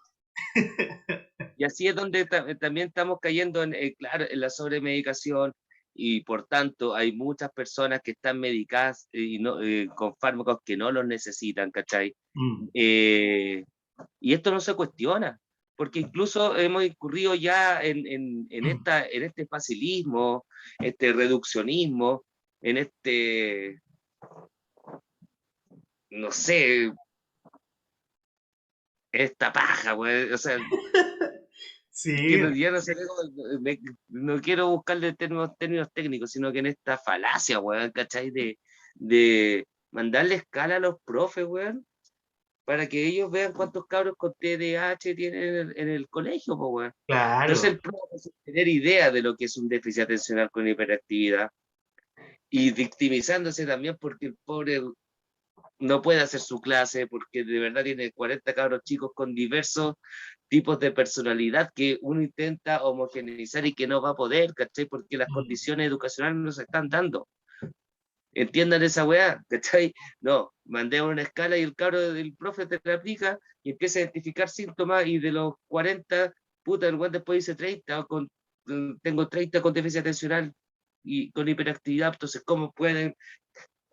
y así es donde también estamos cayendo en, claro, en la sobremedicación y por tanto hay muchas personas que están medicadas y no, con fármacos que no los necesitan, ¿cachai? Mm. Eh, y esto no se cuestiona, porque incluso hemos incurrido ya en este facilismo, este reduccionismo, en este, no sé, esta paja, güey. O sea, que Sí, no, ya no sé, no quiero buscarle términos técnicos, sino que en esta falacia, weón, ¿cachai? De mandarle escala a los profes, weón, para que ellos vean cuántos cabros con TDAH tienen en el colegio, pues, weón. Entonces claro. el profe, sin tener idea de lo que es un déficit atencional con hiperactividad y victimizándose también porque el pobre no puede hacer su clase, porque de verdad tiene 40 cabros chicos con diversos tipos de personalidad que uno intenta homogeneizar y que no va a poder, ¿cachai? Porque las Mm. condiciones educacionales no se están dando. Entiendan esa weá, ¿cachai? No, mandemos una escala y el cabro del profe te la aplica y empieza a identificar síntomas y de los 40, puta, el weón después dice 30, tengo 30 con déficit atencional y con hiperactividad, entonces, ¿cómo pueden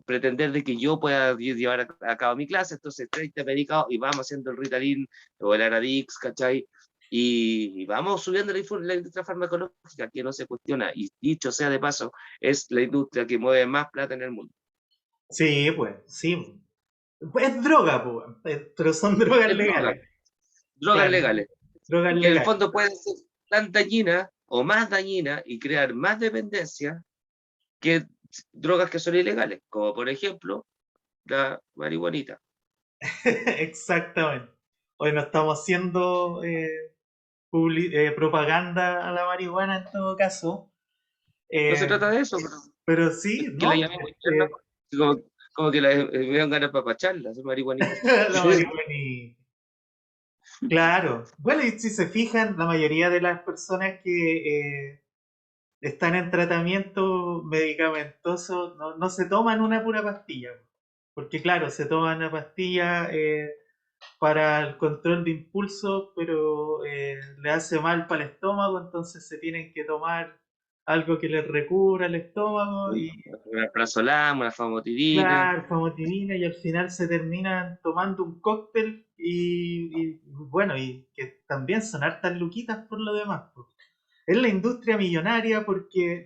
pretender de que yo pueda llevar a cabo mi clase? Entonces 30 medicados y vamos haciendo el Ritalin o el Aradix, ¿cachai? Y vamos subiendo la industria farmacológica que no se cuestiona, y dicho sea de paso, es la industria que mueve más plata en el mundo. Sí, pues, sí. Es droga, pues, pero son drogas Es droga, legales. drogas Claro, legales, drogas y que en el legales. fondo pueden ser tan dañinas o más dañinas y crear más dependencia que drogas que son ilegales, como por ejemplo la marihuanita. Exactamente. Hoy no estamos haciendo propaganda a la marihuana en todo caso. No se Eh, trata de eso, pero pero sí, que la ¿no? llamemos interna, como que me dan ganas para pacharla, esa marihuanita. La marihuana y... Claro. Bueno, y si se fijan, la mayoría de las personas que están en tratamiento medicamentoso no se toman una pura pastilla. Porque claro, se toman una pastilla para el control de impulso, pero le hace mal para el estómago, entonces se tienen que tomar algo que les recubra el estómago y Una prazolam, una famotidina. claro, famotidina y al final se terminan tomando un cóctel y bueno, y que también son hartas luquitas por lo demás. Pues. Es la industria millonaria porque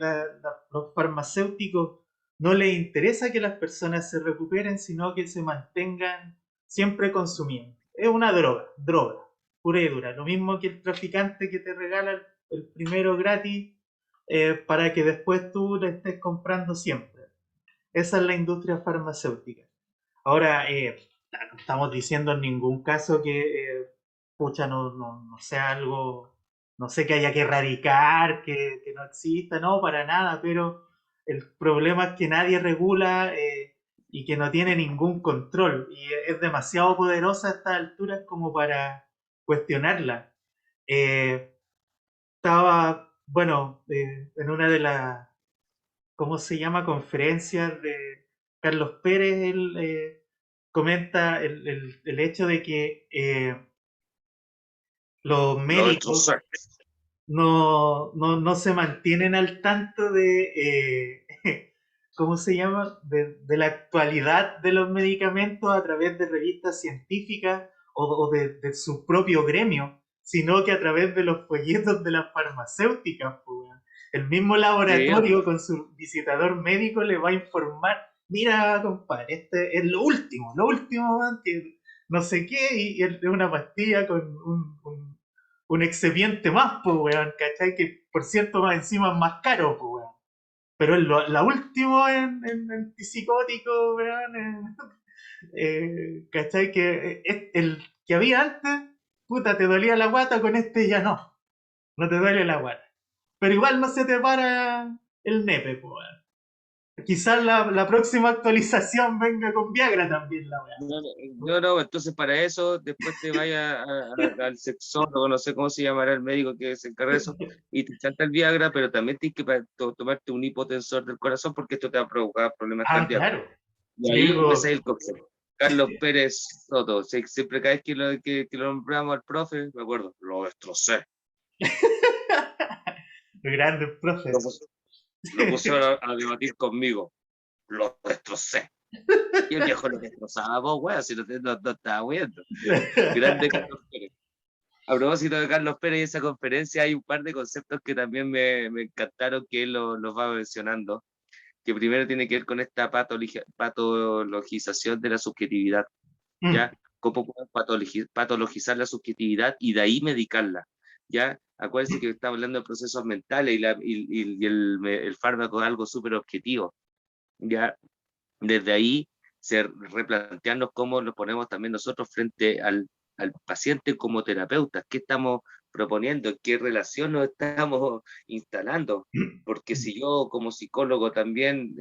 los farmacéuticos no les interesa que las personas se recuperen, sino que se mantengan siempre consumiendo. Es una droga, pura y dura. Lo mismo que el traficante que te regala el primero gratis para que después tú le estés comprando siempre. Esa es la industria farmacéutica. Ahora, no estamos diciendo en ningún caso que, pucha, no sea algo, no sé, que haya que erradicar, que no exista, no, para nada, pero el problema es que nadie regula y que no tiene ningún control y es demasiado poderosa a estas alturas como para cuestionarla. Eh, Estaba, bueno, en una de las ¿cómo se llama? Conferencias de Carlos Pérez, él comenta el hecho de que los Lo médicos destrozar. no se mantienen al tanto de, ¿cómo se llama? De la actualidad de los medicamentos a través de revistas científicas o de su propio gremio, sino que a través de los folletos de las farmacéuticas. Pues, el mismo Sí, laboratorio con su visitador médico le va a informar. mira, compadre, este es lo último, weón, que no sé qué, y es una pastilla con un excipiente más, pues, weón, ¿cachai? Que por cierto, más encima es más caro, pues, weón. Pero es la último en antipsicótico, weón, ¿cachai? Que el que había antes, puta, te dolía la guata, con este ya no te duele la guata. Pero igual no se te para el nepe, pues, weón. Quizás la próxima actualización venga con Viagra también, la weá. No, entonces para eso después te vayas al sexólogo, no sé cómo se llamará el médico que se encarga de eso, y te chanta el Viagra, pero también tienes que tomarte un hipotensor del corazón porque esto te va a provocar problemas Ah, cardíacos. claro. Y Sí, ahí empieza el cóctel. Carlos Pérez Soto, siempre cada vez que lo nombramos al profe, me acuerdo, lo destrocé. grande profe. Lo pusieron a debatir conmigo, lo destrocé. Y el viejo lo destrozaba, vos, weón, si no estaba viendo. Grande Carlos Pérez. A propósito de Carlos Pérez y esa conferencia, hay un par de conceptos que también me encantaron que él los va mencionando, que primero tiene que ver con esta patologización de la subjetividad, Mm, ¿ya? Cómo pueden patologizar la subjetividad y de ahí medicarla, ¿ya? Acuérdense que estamos hablando de procesos mentales y el fármaco es algo súper objetivo, ¿ya? Desde ahí, replantearnos cómo nos ponemos también nosotros frente al paciente como terapeutas, qué estamos proponiendo, qué relación nos estamos instalando, porque si yo como psicólogo también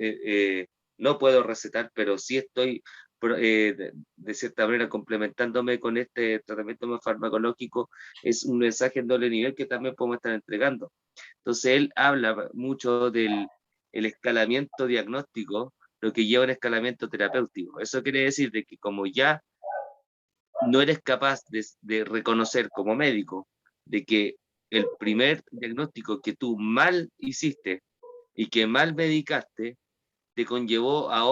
no puedo recetar, pero sí estoy de cierta manera complementándome con este tratamiento más farmacológico, es un mensaje en doble nivel que también podemos estar entregando. Entonces él habla mucho del el escalamiento diagnóstico, lo que lleva a un escalamiento terapéutico. Eso quiere decir de que como ya no eres capaz de reconocer como médico de que el primer diagnóstico que tú mal hiciste y que mal medicaste te conllevó a, a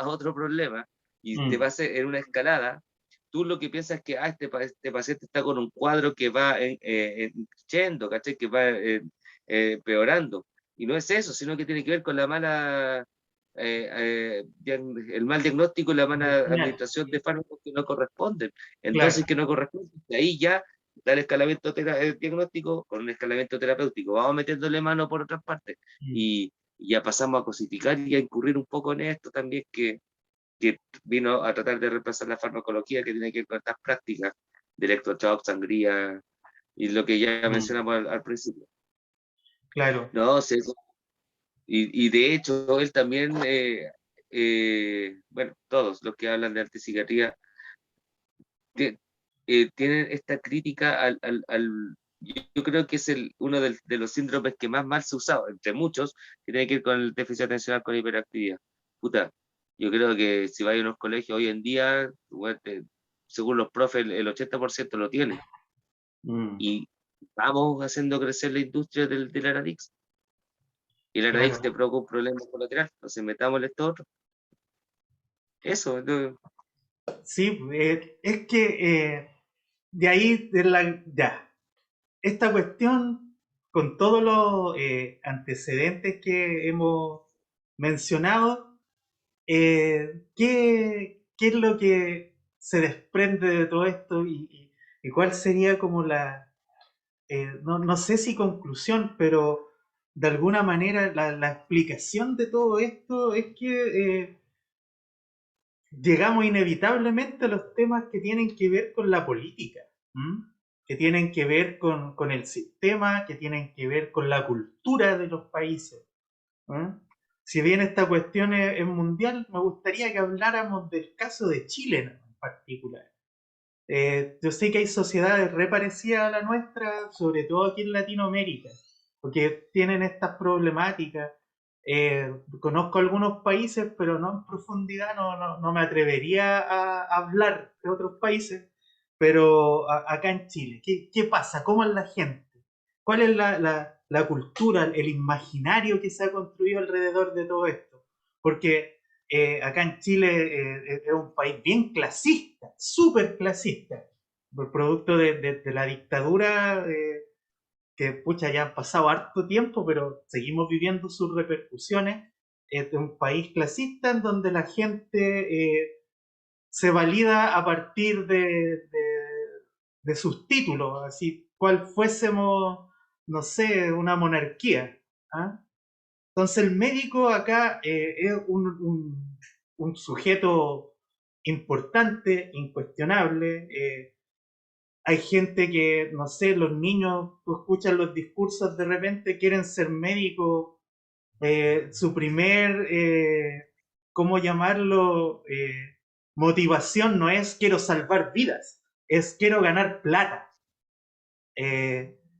otro problema y te mm, va a hacer en una escalada, tú lo que piensas es que este paciente está con un cuadro que va yendo, ¿cachai? Que va peorando. Y no es eso, sino que tiene que ver con la mala, el mal diagnóstico y la mala ya, administración de fármacos que no corresponden. En claro. dosis que no corresponden. De ahí ya da el escalamiento diagnóstico con un escalamiento terapéutico. Vamos metiéndole mano por otras partes. Mm, Y ya pasamos a cosificar y a incurrir un poco en esto también que vino a tratar de reemplazar la farmacología que tiene que ver con estas prácticas de electroshock, sangría y lo que ya mm, mencionamos al principio. claro. No sé, y de hecho él también, bueno, todos los que hablan de antipsiquiatría tienen esta crítica yo creo que es uno de los síndromes que más mal se ha usado, entre muchos, que tiene que ver con el déficit atencional con hiperactividad. Puta, yo creo que si vais a unos colegios hoy en día, bueno, según los profes, el 80% lo tiene. Mm, Y vamos haciendo crecer la industria del Aradix. Y el Aradix claro. te provoca un problema colateral. Entonces metámosle esto otro. Eso, Sí, es que de ahí, ya, esta cuestión, con todos los antecedentes que hemos mencionado, ¿qué es lo que se desprende de todo esto y cuál sería como no sé si conclusión, pero de alguna manera la explicación de todo esto es que llegamos inevitablemente a los temas que tienen que ver con la política, ¿m? Que tienen que ver con el sistema, que tienen que ver con la cultura de los países. ¿Eh? Si bien esta cuestión es mundial, me gustaría que habláramos del caso de Chile en particular. Yo sé que hay sociedades re parecidas a la nuestra, sobre todo aquí en Latinoamérica, porque tienen estas problemáticas. Conozco algunos países, pero no en profundidad, no me atrevería a hablar de otros países, pero acá en Chile, ¿qué pasa? ¿Cómo es la gente? ¿Cuál es la cultura, el imaginario que se ha construido alrededor de todo esto? Porque acá en Chile es un país bien clasista, súper clasista, por producto de la dictadura, que pucha, ya han pasado harto tiempo, pero seguimos viviendo sus repercusiones. es un país clasista en donde la gente se valida a partir de sus títulos, así cual fuésemos, no sé, una monarquía. ¿Ah? Entonces el médico acá es un sujeto importante, incuestionable. Hay gente que, no sé, los niños, tú escuchas los discursos de repente, quieren ser médicos. Su primer, ¿cómo llamarlo? Motivación no es quiero salvar vidas, es quiero ganar plata.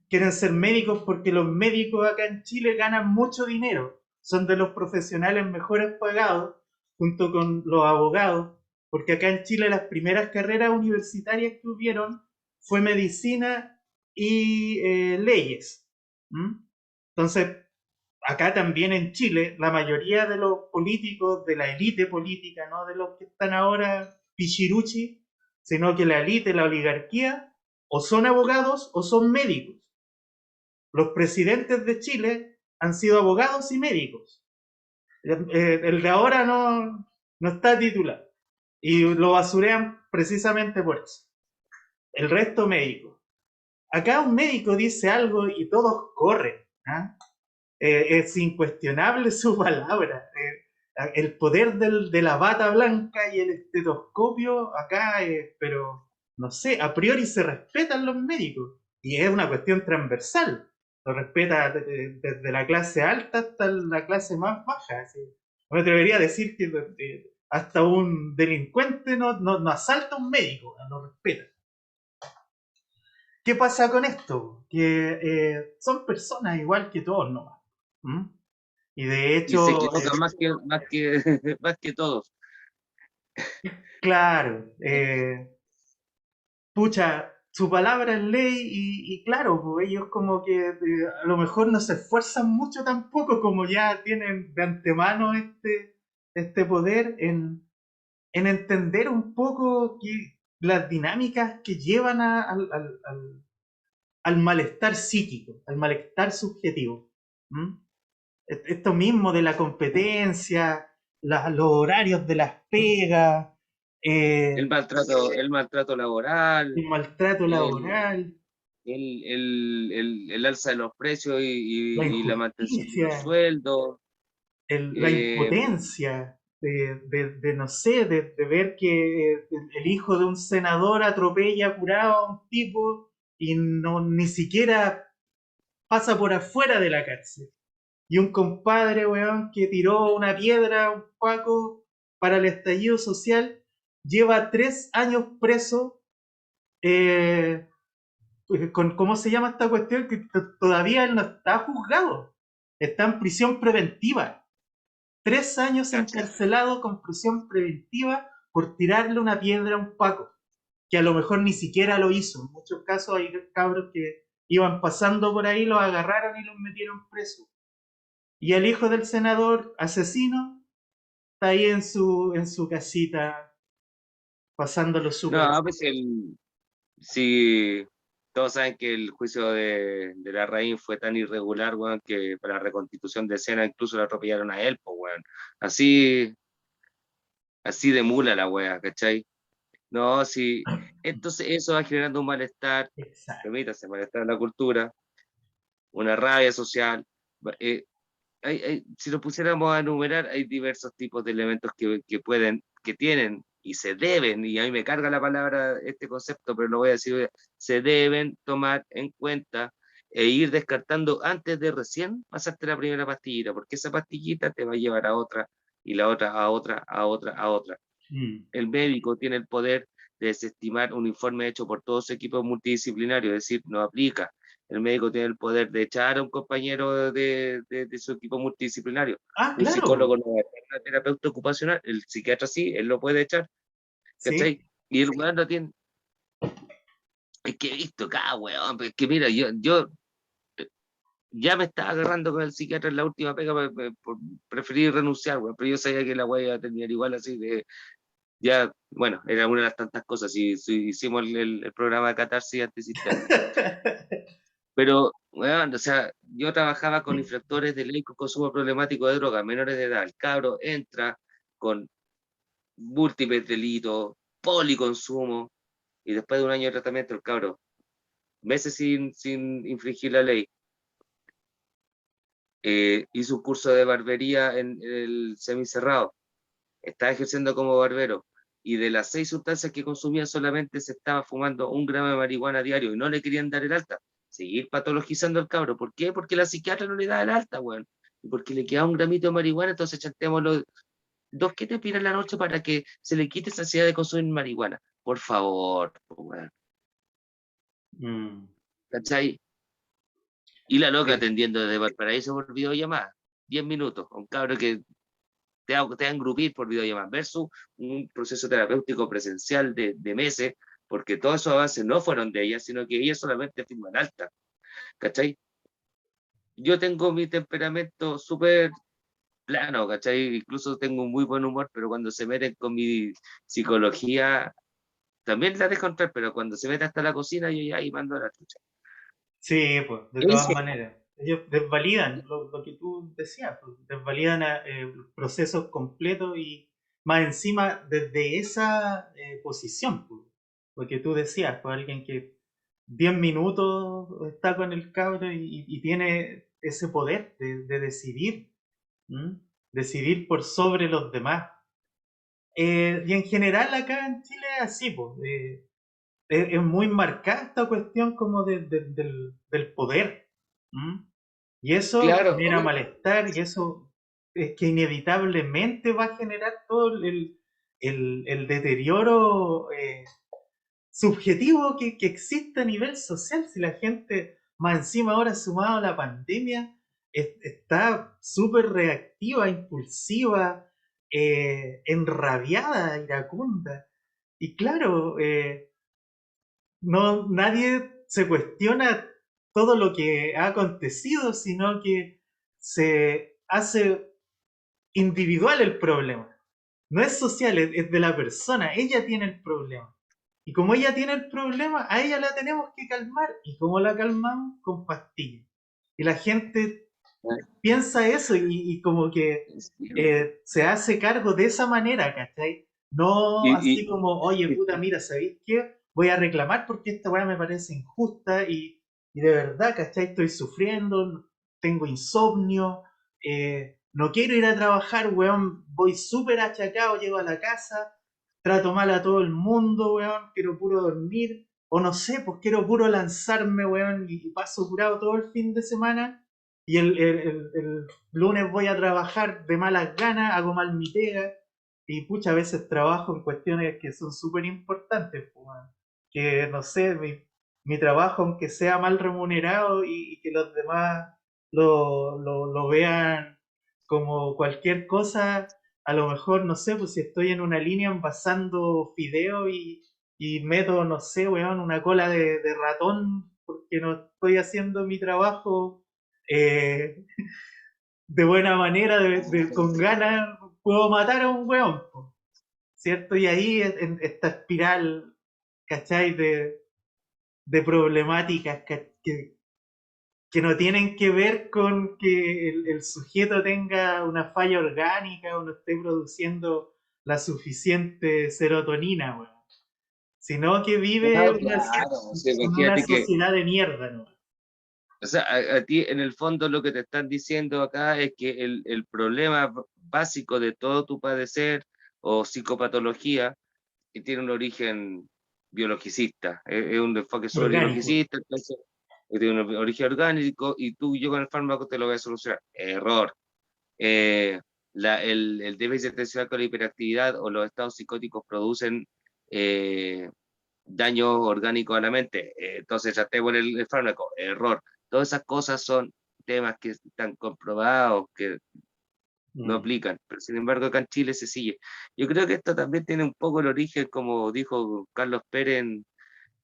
Quieren ser médicos porque los médicos acá en Chile ganan mucho dinero, son de los profesionales mejores pagados, junto con los abogados, porque acá en Chile las primeras carreras universitarias que hubieron fue medicina y leyes. ¿Mm? Entonces, acá también en Chile, la mayoría de los políticos, de la élite política, no de los que están ahora pichiruchi, sino que la élite, la oligarquía, o son abogados o son médicos. Los presidentes de Chile han sido abogados y médicos. El de ahora no está titulado. Y lo basurean precisamente por eso. El resto médico. Acá un médico dice algo y todos corren. ¿Ah? Es incuestionable su palabra. El poder de la bata blanca y el estetoscopio acá, pero no sé, a priori se respetan los médicos y es una cuestión transversal. Lo respeta desde la clase alta hasta la clase más baja. Así. Me atrevería a decir que hasta un delincuente no asalta a un médico, lo respeta. ¿Qué pasa con esto? Que son personas igual que todos nomás. ¿Mm? Y de Y se hecho, equivocan más que todos. claro, pucha, su palabra es ley y claro, pues ellos como que a lo mejor no se esfuerzan mucho tampoco, como ya tienen de antemano este poder en entender un poco las dinámicas que llevan al malestar psíquico, al malestar subjetivo. ¿Mm? Esto mismo de la competencia, los horarios de las pegas, eh, El maltrato laboral, el maltrato el, laboral, el alza de los precios la y la mantención de los injusticia, sueldos. la eh, impotencia de no sé, de ver que el hijo de un senador atropella curado a un tipo y no ni siquiera pasa por afuera de la cárcel. Y un compadre, weón, que tiró una piedra a un Paco para el estallido social, lleva 3 años preso, eh, ¿cómo se llama esta cuestión? Que todavía él no está juzgado, está en prisión preventiva. 3 años cacha. encarcelado con prisión preventiva por tirarle una piedra a un Paco, que a lo mejor ni siquiera lo hizo. En muchos casos hay cabros que iban pasando por ahí, los agarraron y los metieron presos. Y el hijo del senador asesino está ahí en su casita pasándolo súper. No, pues sí, todos saben que el juicio de la Larraín fue tan irregular, weón, que para la reconstitución de escena incluso lo atropellaron a él, pues, weón. Así, así de mula la wea, ¿cachai? No, sí. Entonces eso va generando un malestar, Exacto. permítase, malestar en la cultura, una rabia social. eh, si lo pusiéramos a enumerar, hay diversos tipos de elementos que tienen y se deben, y a mí me carga la palabra, este concepto, pero lo voy a decir, se deben tomar en cuenta e ir descartando antes de recién pasarte la primera pastillita, porque esa pastillita te va a llevar a otra, y la otra a otra, a otra, a otra. Mm. El médico tiene el poder de desestimar un informe hecho por todo su equipo multidisciplinario, es decir, no aplica. El médico tiene el poder de echar a un compañero de su equipo multidisciplinario. Ah, Un claro. psicólogo no va a echar a un terapeuta ocupacional, el psiquiatra sí, él lo puede echar, Sí. ¿cachai? Y el weón no tiene. Es que he visto acá, weón, es que mira, yo ya me estaba agarrando con el psiquiatra en la última pega, preferí renunciar, weón, pero yo sabía que la weá iba a terminar igual así de, ya, bueno, era una de las tantas cosas. Y hicimos el programa de catarsis antisistema. Pero, weón, o sea, yo trabajaba con infractores de ley con consumo problemático de drogas, menores de edad. El cabro entra con múltiples delitos, policonsumo, y después de un año de tratamiento, el cabro, meses sin infringir la ley, hizo un curso de barbería en el semicerrado, estaba ejerciendo como barbero, y de las 6 sustancias que consumía solamente se estaba fumando 1 gramo de marihuana a diario y no le querían dar el alta. Seguir patologizando al cabro. ¿Por qué? Porque la psiquiatra no le da el alta, weón. Y porque le queda 1 gramito de marihuana, entonces chantemos los 2 que te piden en la noche para que se le quite esa ansiedad de consumir marihuana. Por favor, weón. Mm, ¿Cachai? Y la loca sí. atendiendo desde Valparaíso por videollamada. 10 minutos. Un cabro que te va a engrupir por videollamada versus un proceso terapéutico presencial de meses, porque todos esos avances no fueron de ella, sino que ella solamente firman alta. ¿Cachai? Yo tengo mi temperamento súper plano, ¿cachai? Incluso tengo un muy buen humor, pero cuando se meten con mi psicología, también la dejo entrar, pero cuando se mete hasta la cocina, yo ya ahí mando a la chucha. Sí, pues, de todas Ese, maneras. Ellos desvalidan lo que tú decías, pues, desvalidan procesos completos y más encima desde esa posición, pues, porque tú decías, pues alguien que 10 minutos está con el cabro y tiene ese poder de decidir, ¿m? Decidir por sobre los demás. Y en general acá en Chile es así, pues. Es muy marcada esta cuestión como del poder. ¿M? Y eso claro, genera malestar y eso es que inevitablemente va a generar todo el deterioro subjetivo que existe a nivel social. Si la gente, más encima ahora sumado a la pandemia, está súper reactiva, impulsiva, enrabiada, iracunda. Y claro, no, nadie se cuestiona todo lo que ha acontecido, sino que se hace individual el problema. No es social, es de la persona. Ella tiene el problema. Y como ella tiene el problema, a ella la tenemos que calmar. ¿Y cómo la calmamos? Con pastillas. Y la gente piensa eso y como que se hace cargo de esa manera, ¿cachai? No y, así como, oye, y- puta, mira, ¿sabéis qué? Voy a reclamar porque esta weá me parece injusta y de verdad, ¿cachai? Estoy sufriendo, tengo insomnio, no quiero ir a trabajar, weón, voy súper achacado, llego a la casa, trato mal a todo el mundo, weón, quiero puro dormir, o no sé, pues quiero puro lanzarme, weón, y paso curado todo el fin de semana y el lunes voy a trabajar de malas ganas, hago mal mi pega, y pucha, a veces trabajo en cuestiones que son súper importantes, pues, weón. Que no sé, mi trabajo, aunque sea mal remunerado y que los demás lo vean como cualquier cosa, a lo mejor, no sé, pues si estoy en una línea envasando fideo y meto, no sé, weón, una cola de ratón porque no estoy haciendo mi trabajo eh, de buena manera, con ganas, puedo matar a un weón, po, ¿cierto? Y ahí en esta espiral, ¿cachai? De problemáticas que no tienen que ver con que el sujeto tenga una falla orgánica o no esté produciendo la suficiente serotonina, weón, sino que vive no, claro, o sea, en una imagínate que, sociedad de mierda, ¿no? o sea, a ti en el fondo lo que te están diciendo acá es que el problema básico de todo tu padecer o psicopatología que tiene un origen biologicista, es un enfoque solo Orgánico. biologicista, entonces tiene un origen orgánico y tú yo con el fármaco te lo voy a solucionar. Error. Eh, el déficit atencional con la hiperactividad o los estados psicóticos producen daño orgánico a la mente. Entonces tratemos el fármaco. Error. Todas esas cosas son temas que están comprobados, que no Mm. aplican, pero sin embargo acá en Chile se sigue. Yo creo que esto también tiene un poco el origen, como dijo Carlos Pérez,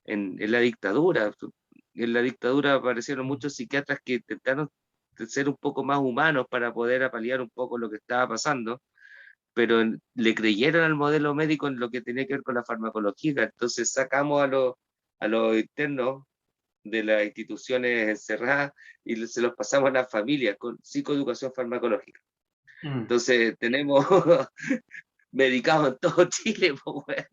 en la dictadura. En la dictadura aparecieron muchos psiquiatras que intentaron ser un poco más humanos para poder apalear un poco lo que estaba pasando, pero le creyeron al modelo médico en lo que tenía que ver con la farmacología. Entonces sacamos a los internos de las instituciones encerradas y se los pasamos a las familias con psicoeducación farmacológica. Mm. Entonces tenemos medicados en todo Chile, pues, weón,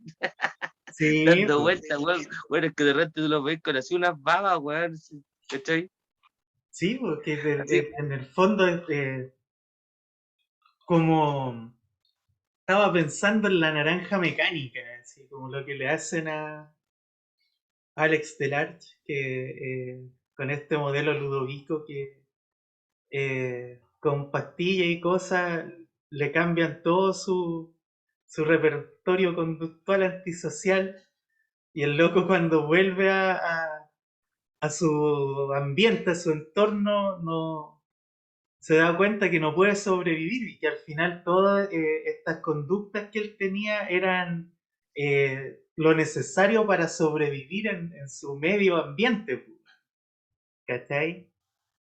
Sí, dando pues. vueltas, weón. Bueno, es que de repente tú los ves con así unas babas, weón, ¿cachai? Sí, porque Así, en el fondo como estaba pensando en la naranja mecánica, así como lo que le hacen a Alex Delarge, que con este modelo Ludovico que con pastillas y cosas le cambian todo su repertorio conductual antisocial y el loco cuando vuelve a su ambiente, a su entorno, no se da cuenta que no puede sobrevivir y que al final todas estas conductas que él tenía eran lo necesario para sobrevivir en su medio ambiente, ¿cachai?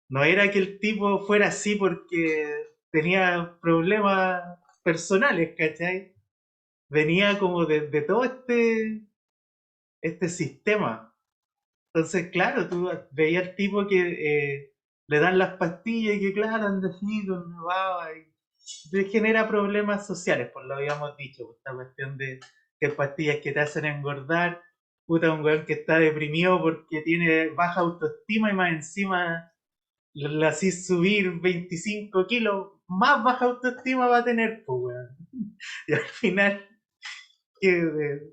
No era que el tipo fuera así porque tenía problemas personales, ¿cachai? Venía como de todo este sistema. Entonces, claro, tú veías al tipo que le dan las pastillas y que, claro, anda así con una baba y le genera problemas sociales, por lo habíamos dicho, pues, esta cuestión de que pastillas que te hacen engordar, puta, un weón que está deprimido porque tiene baja autoestima y más encima le hacís subir 25 kilos, más baja autoestima va a tener, pues, weón. Y al final, que,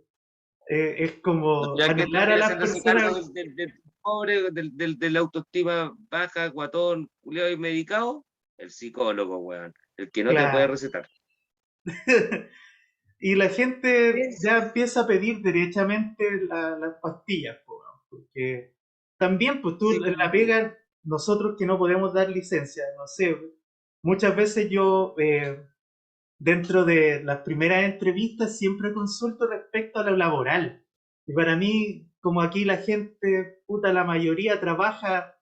es como ya que anular a termina las haciéndose cargo personas. del pobre, de la autoestima baja, guatón, culiado y medicado, el psicólogo, weón, el que no te puede Claro. recetar. Y la gente Es- ya empieza a pedir derechamente las pastillas, po, weón, porque también, pues tú Sí, en la pega, nosotros que no podemos dar licencia, no sé, muchas veces yo dentro de las primeras entrevistas siempre consulto respecto a lo laboral. Y para mí, como aquí la gente, puta, la mayoría trabaja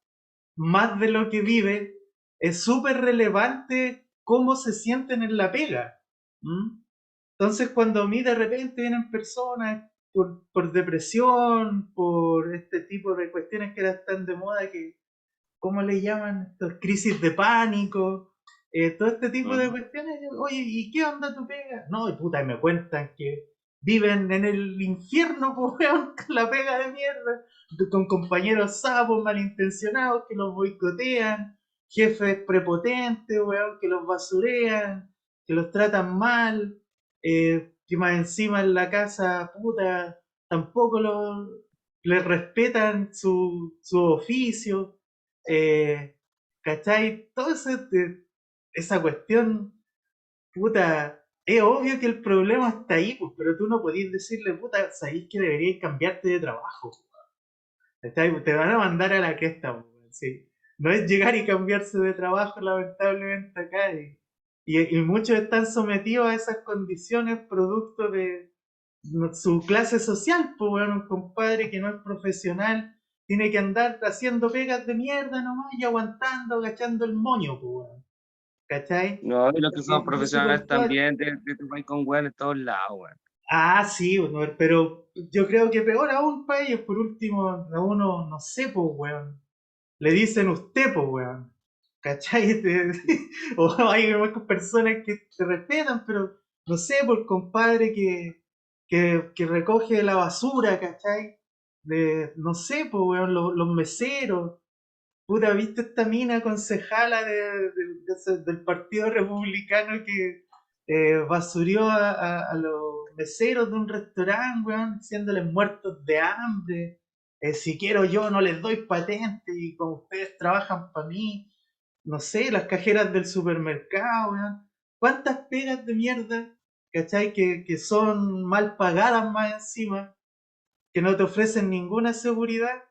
más de lo que vive, es súper relevante cómo se sienten en la pega. ¿Mm? Entonces, cuando a mí de repente vienen personas por depresión, por este tipo de cuestiones que ahora están de moda, que, ¿cómo le llaman? Estos crisis de pánico, todo este tipo de ujú. cuestiones. Oye, ¿y qué onda tu pega? No, y puta, y me cuentan que viven en el infierno, pues, weón, con la pega de mierda, con compañeros sapos malintencionados que los boicotean, jefes prepotentes, weón, que los basurean, que los tratan mal, que más encima en la casa, puta, tampoco les respetan su oficio. Eh, ¿Cachai? Todo esa cuestión, puta, es obvio que el problema está ahí, pues, pero tú no podés decirle, puta, sabéis que deberías cambiarte de trabajo. ¿Cachai? Te van a mandar a la cresta, pues, sí. No es llegar y cambiarse de trabajo, lamentablemente, acá. Y muchos están sometidos a esas condiciones producto de su clase social, pues, bueno, un compadre que no es profesional tiene que andar haciendo pegas de mierda nomás y aguantando, agachando el moño, pues, weón. ¿Cachai? No, y los que son Y ese profesionales compadre, también, de tu país con weón en todos lados, weón. sí, bueno, pero yo creo que peor aún para ellos, por último, a uno, no sé, pues, weón, le dicen usted, pues, weón. ¿Cachai? O hay personas que te respetan, pero no sé, por compadre que recoge la basura, ¿cachai? No sé, pues, weón, los meseros. Puta, ¿viste esta mina concejala del Partido Republicano que basurió a los meseros de un restaurante, weón, diciéndoles muertos de hambre? Si quiero yo no les doy patente y como ustedes trabajan para mí, no sé, las cajeras del supermercado, weón. ¿Cuántas pegas de mierda, cachai? Que son mal pagadas más encima, que no te ofrecen ninguna seguridad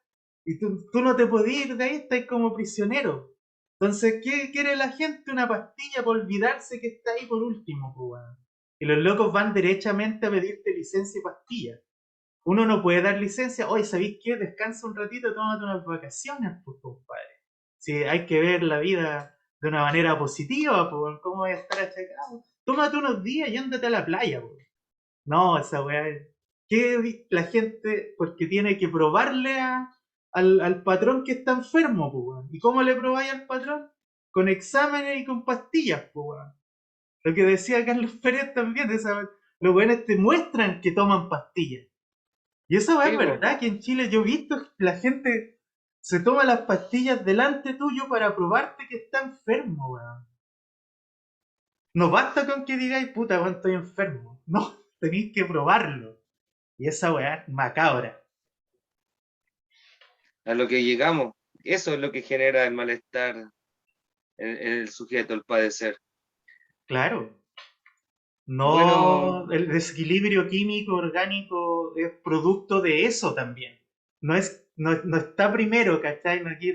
y tú no te podés ir de ahí, estás como prisionero. Entonces, ¿qué quiere la gente? Una pastilla para olvidarse que está ahí por último, pues, weón. Y los locos van derechamente a pedirte licencia y pastilla. Uno no puede dar licencia. Oye, ¿sabéis qué? Descansa un ratito, tómate unas vacaciones, pues, compadre. Si hay que ver la vida de una manera positiva, pues, ¿cómo voy a estar achacado? Tómate unos días y ándate a la playa, pues. No, esa weá. Que la gente, porque tiene que probarle al patrón que está enfermo, pues, weón. ¿Y cómo le probáis al patrón? Con exámenes y con pastillas, pues, weón. Lo que decía Carlos Pérez también, los weones te muestran que toman pastillas. Y esa weá es Sí, po. verdad, que en Chile yo he visto que la gente se toma las pastillas delante tuyo para probarte que está enfermo, weón. No basta con que digáis, puta, weón, estoy enfermo. No, tenéis que probarlo. Y esa weá es macabra. A lo que llegamos, eso es lo que genera el malestar en el sujeto, el padecer. Claro. Bueno, No, el desequilibrio químico orgánico es producto de eso también. No está primero, ¿cachai? No, aquí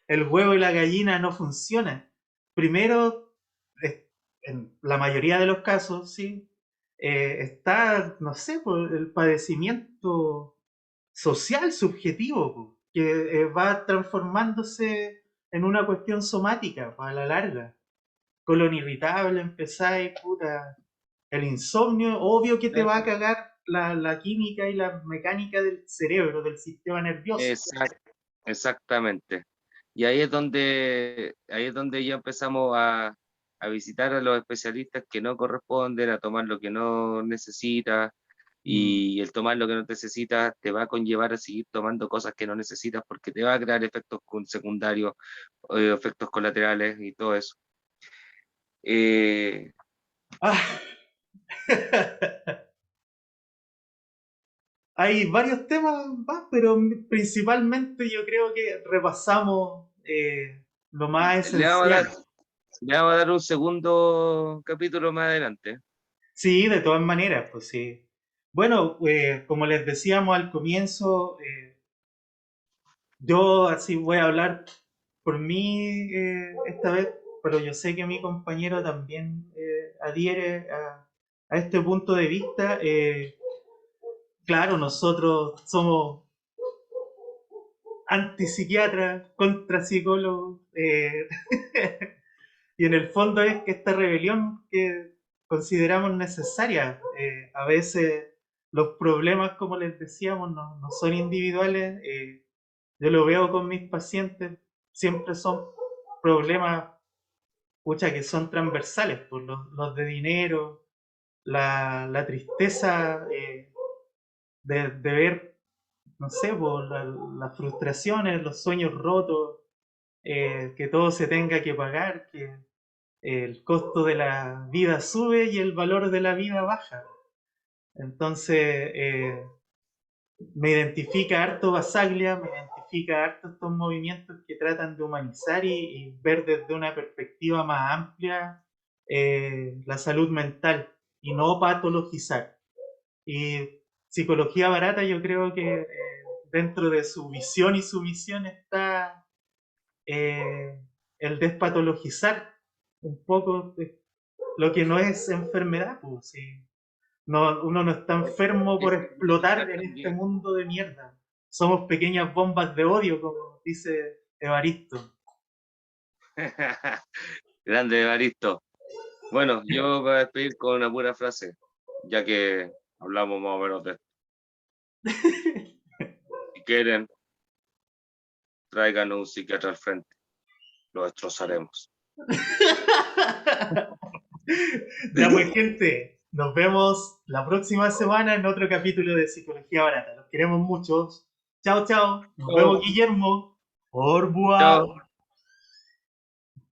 el huevo y la gallina no funcionan. Primero, en la mayoría de los casos, sí, está, no sé, por el padecimiento social subjetivo, po, que va transformándose en una cuestión somática, a la larga. Colon irritable, empezáis, puta, el insomnio, obvio que te va a cagar la química y la mecánica del cerebro, del sistema nervioso. exact- exactamente. Y ahí es donde ya empezamos a visitar a los especialistas que no corresponden, a tomar lo que no necesitas, Mm. y el tomar lo que no necesitas te va a conllevar a seguir tomando cosas que no necesitas porque te va a crear efectos secundarios, efectos colaterales y todo eso. Eh, Ah. Hay varios temas más, pero principalmente yo creo que repasamos lo más le vamos a dar, esencial. le vamos a dar un segundo capítulo más adelante. Sí, de todas maneras, pues sí. Bueno, como les decíamos al comienzo, yo así voy a hablar por mí esta vez, pero yo sé que mi compañero también adhiere a este punto de vista. Claro, nosotros somos antipsiquiatras, contra psicólogos, y en el fondo es que esta rebelión que consideramos necesaria, a veces los problemas, como les decíamos, no son individuales. Yo lo veo con mis pacientes, siempre son problemas, pucha, que son transversales, pues los de dinero, la tristeza de ver, no sé, pues, las frustraciones, los sueños rotos, que todo se tenga que pagar, que el costo de la vida sube y el valor de la vida baja. Entonces, me identifica harto Basaglia, me identifica harto estos movimientos que tratan de humanizar y ver desde una perspectiva más amplia la salud mental y no patologizar. Y psicología barata yo creo que dentro de su visión y su misión está eh, el despatologizar un poco lo que no es enfermedad, pues, sí. No, uno no está enfermo por explotar Visibilizar en este también. mundo de mierda. Somos pequeñas bombas de odio, como dice Evaristo. Grande, Evaristo. Bueno, yo voy a despedir con una pura frase, ya que hablamos más o menos de esto. Si quieren, tráiganos un psiquiatra al frente, lo destrozaremos. Ya pues, gente, nos vemos la próxima semana en otro capítulo de Psicología Barata. Los queremos mucho. Chao, chao. Nos vemos, Chao. Guillermo. Au Chao. revoir.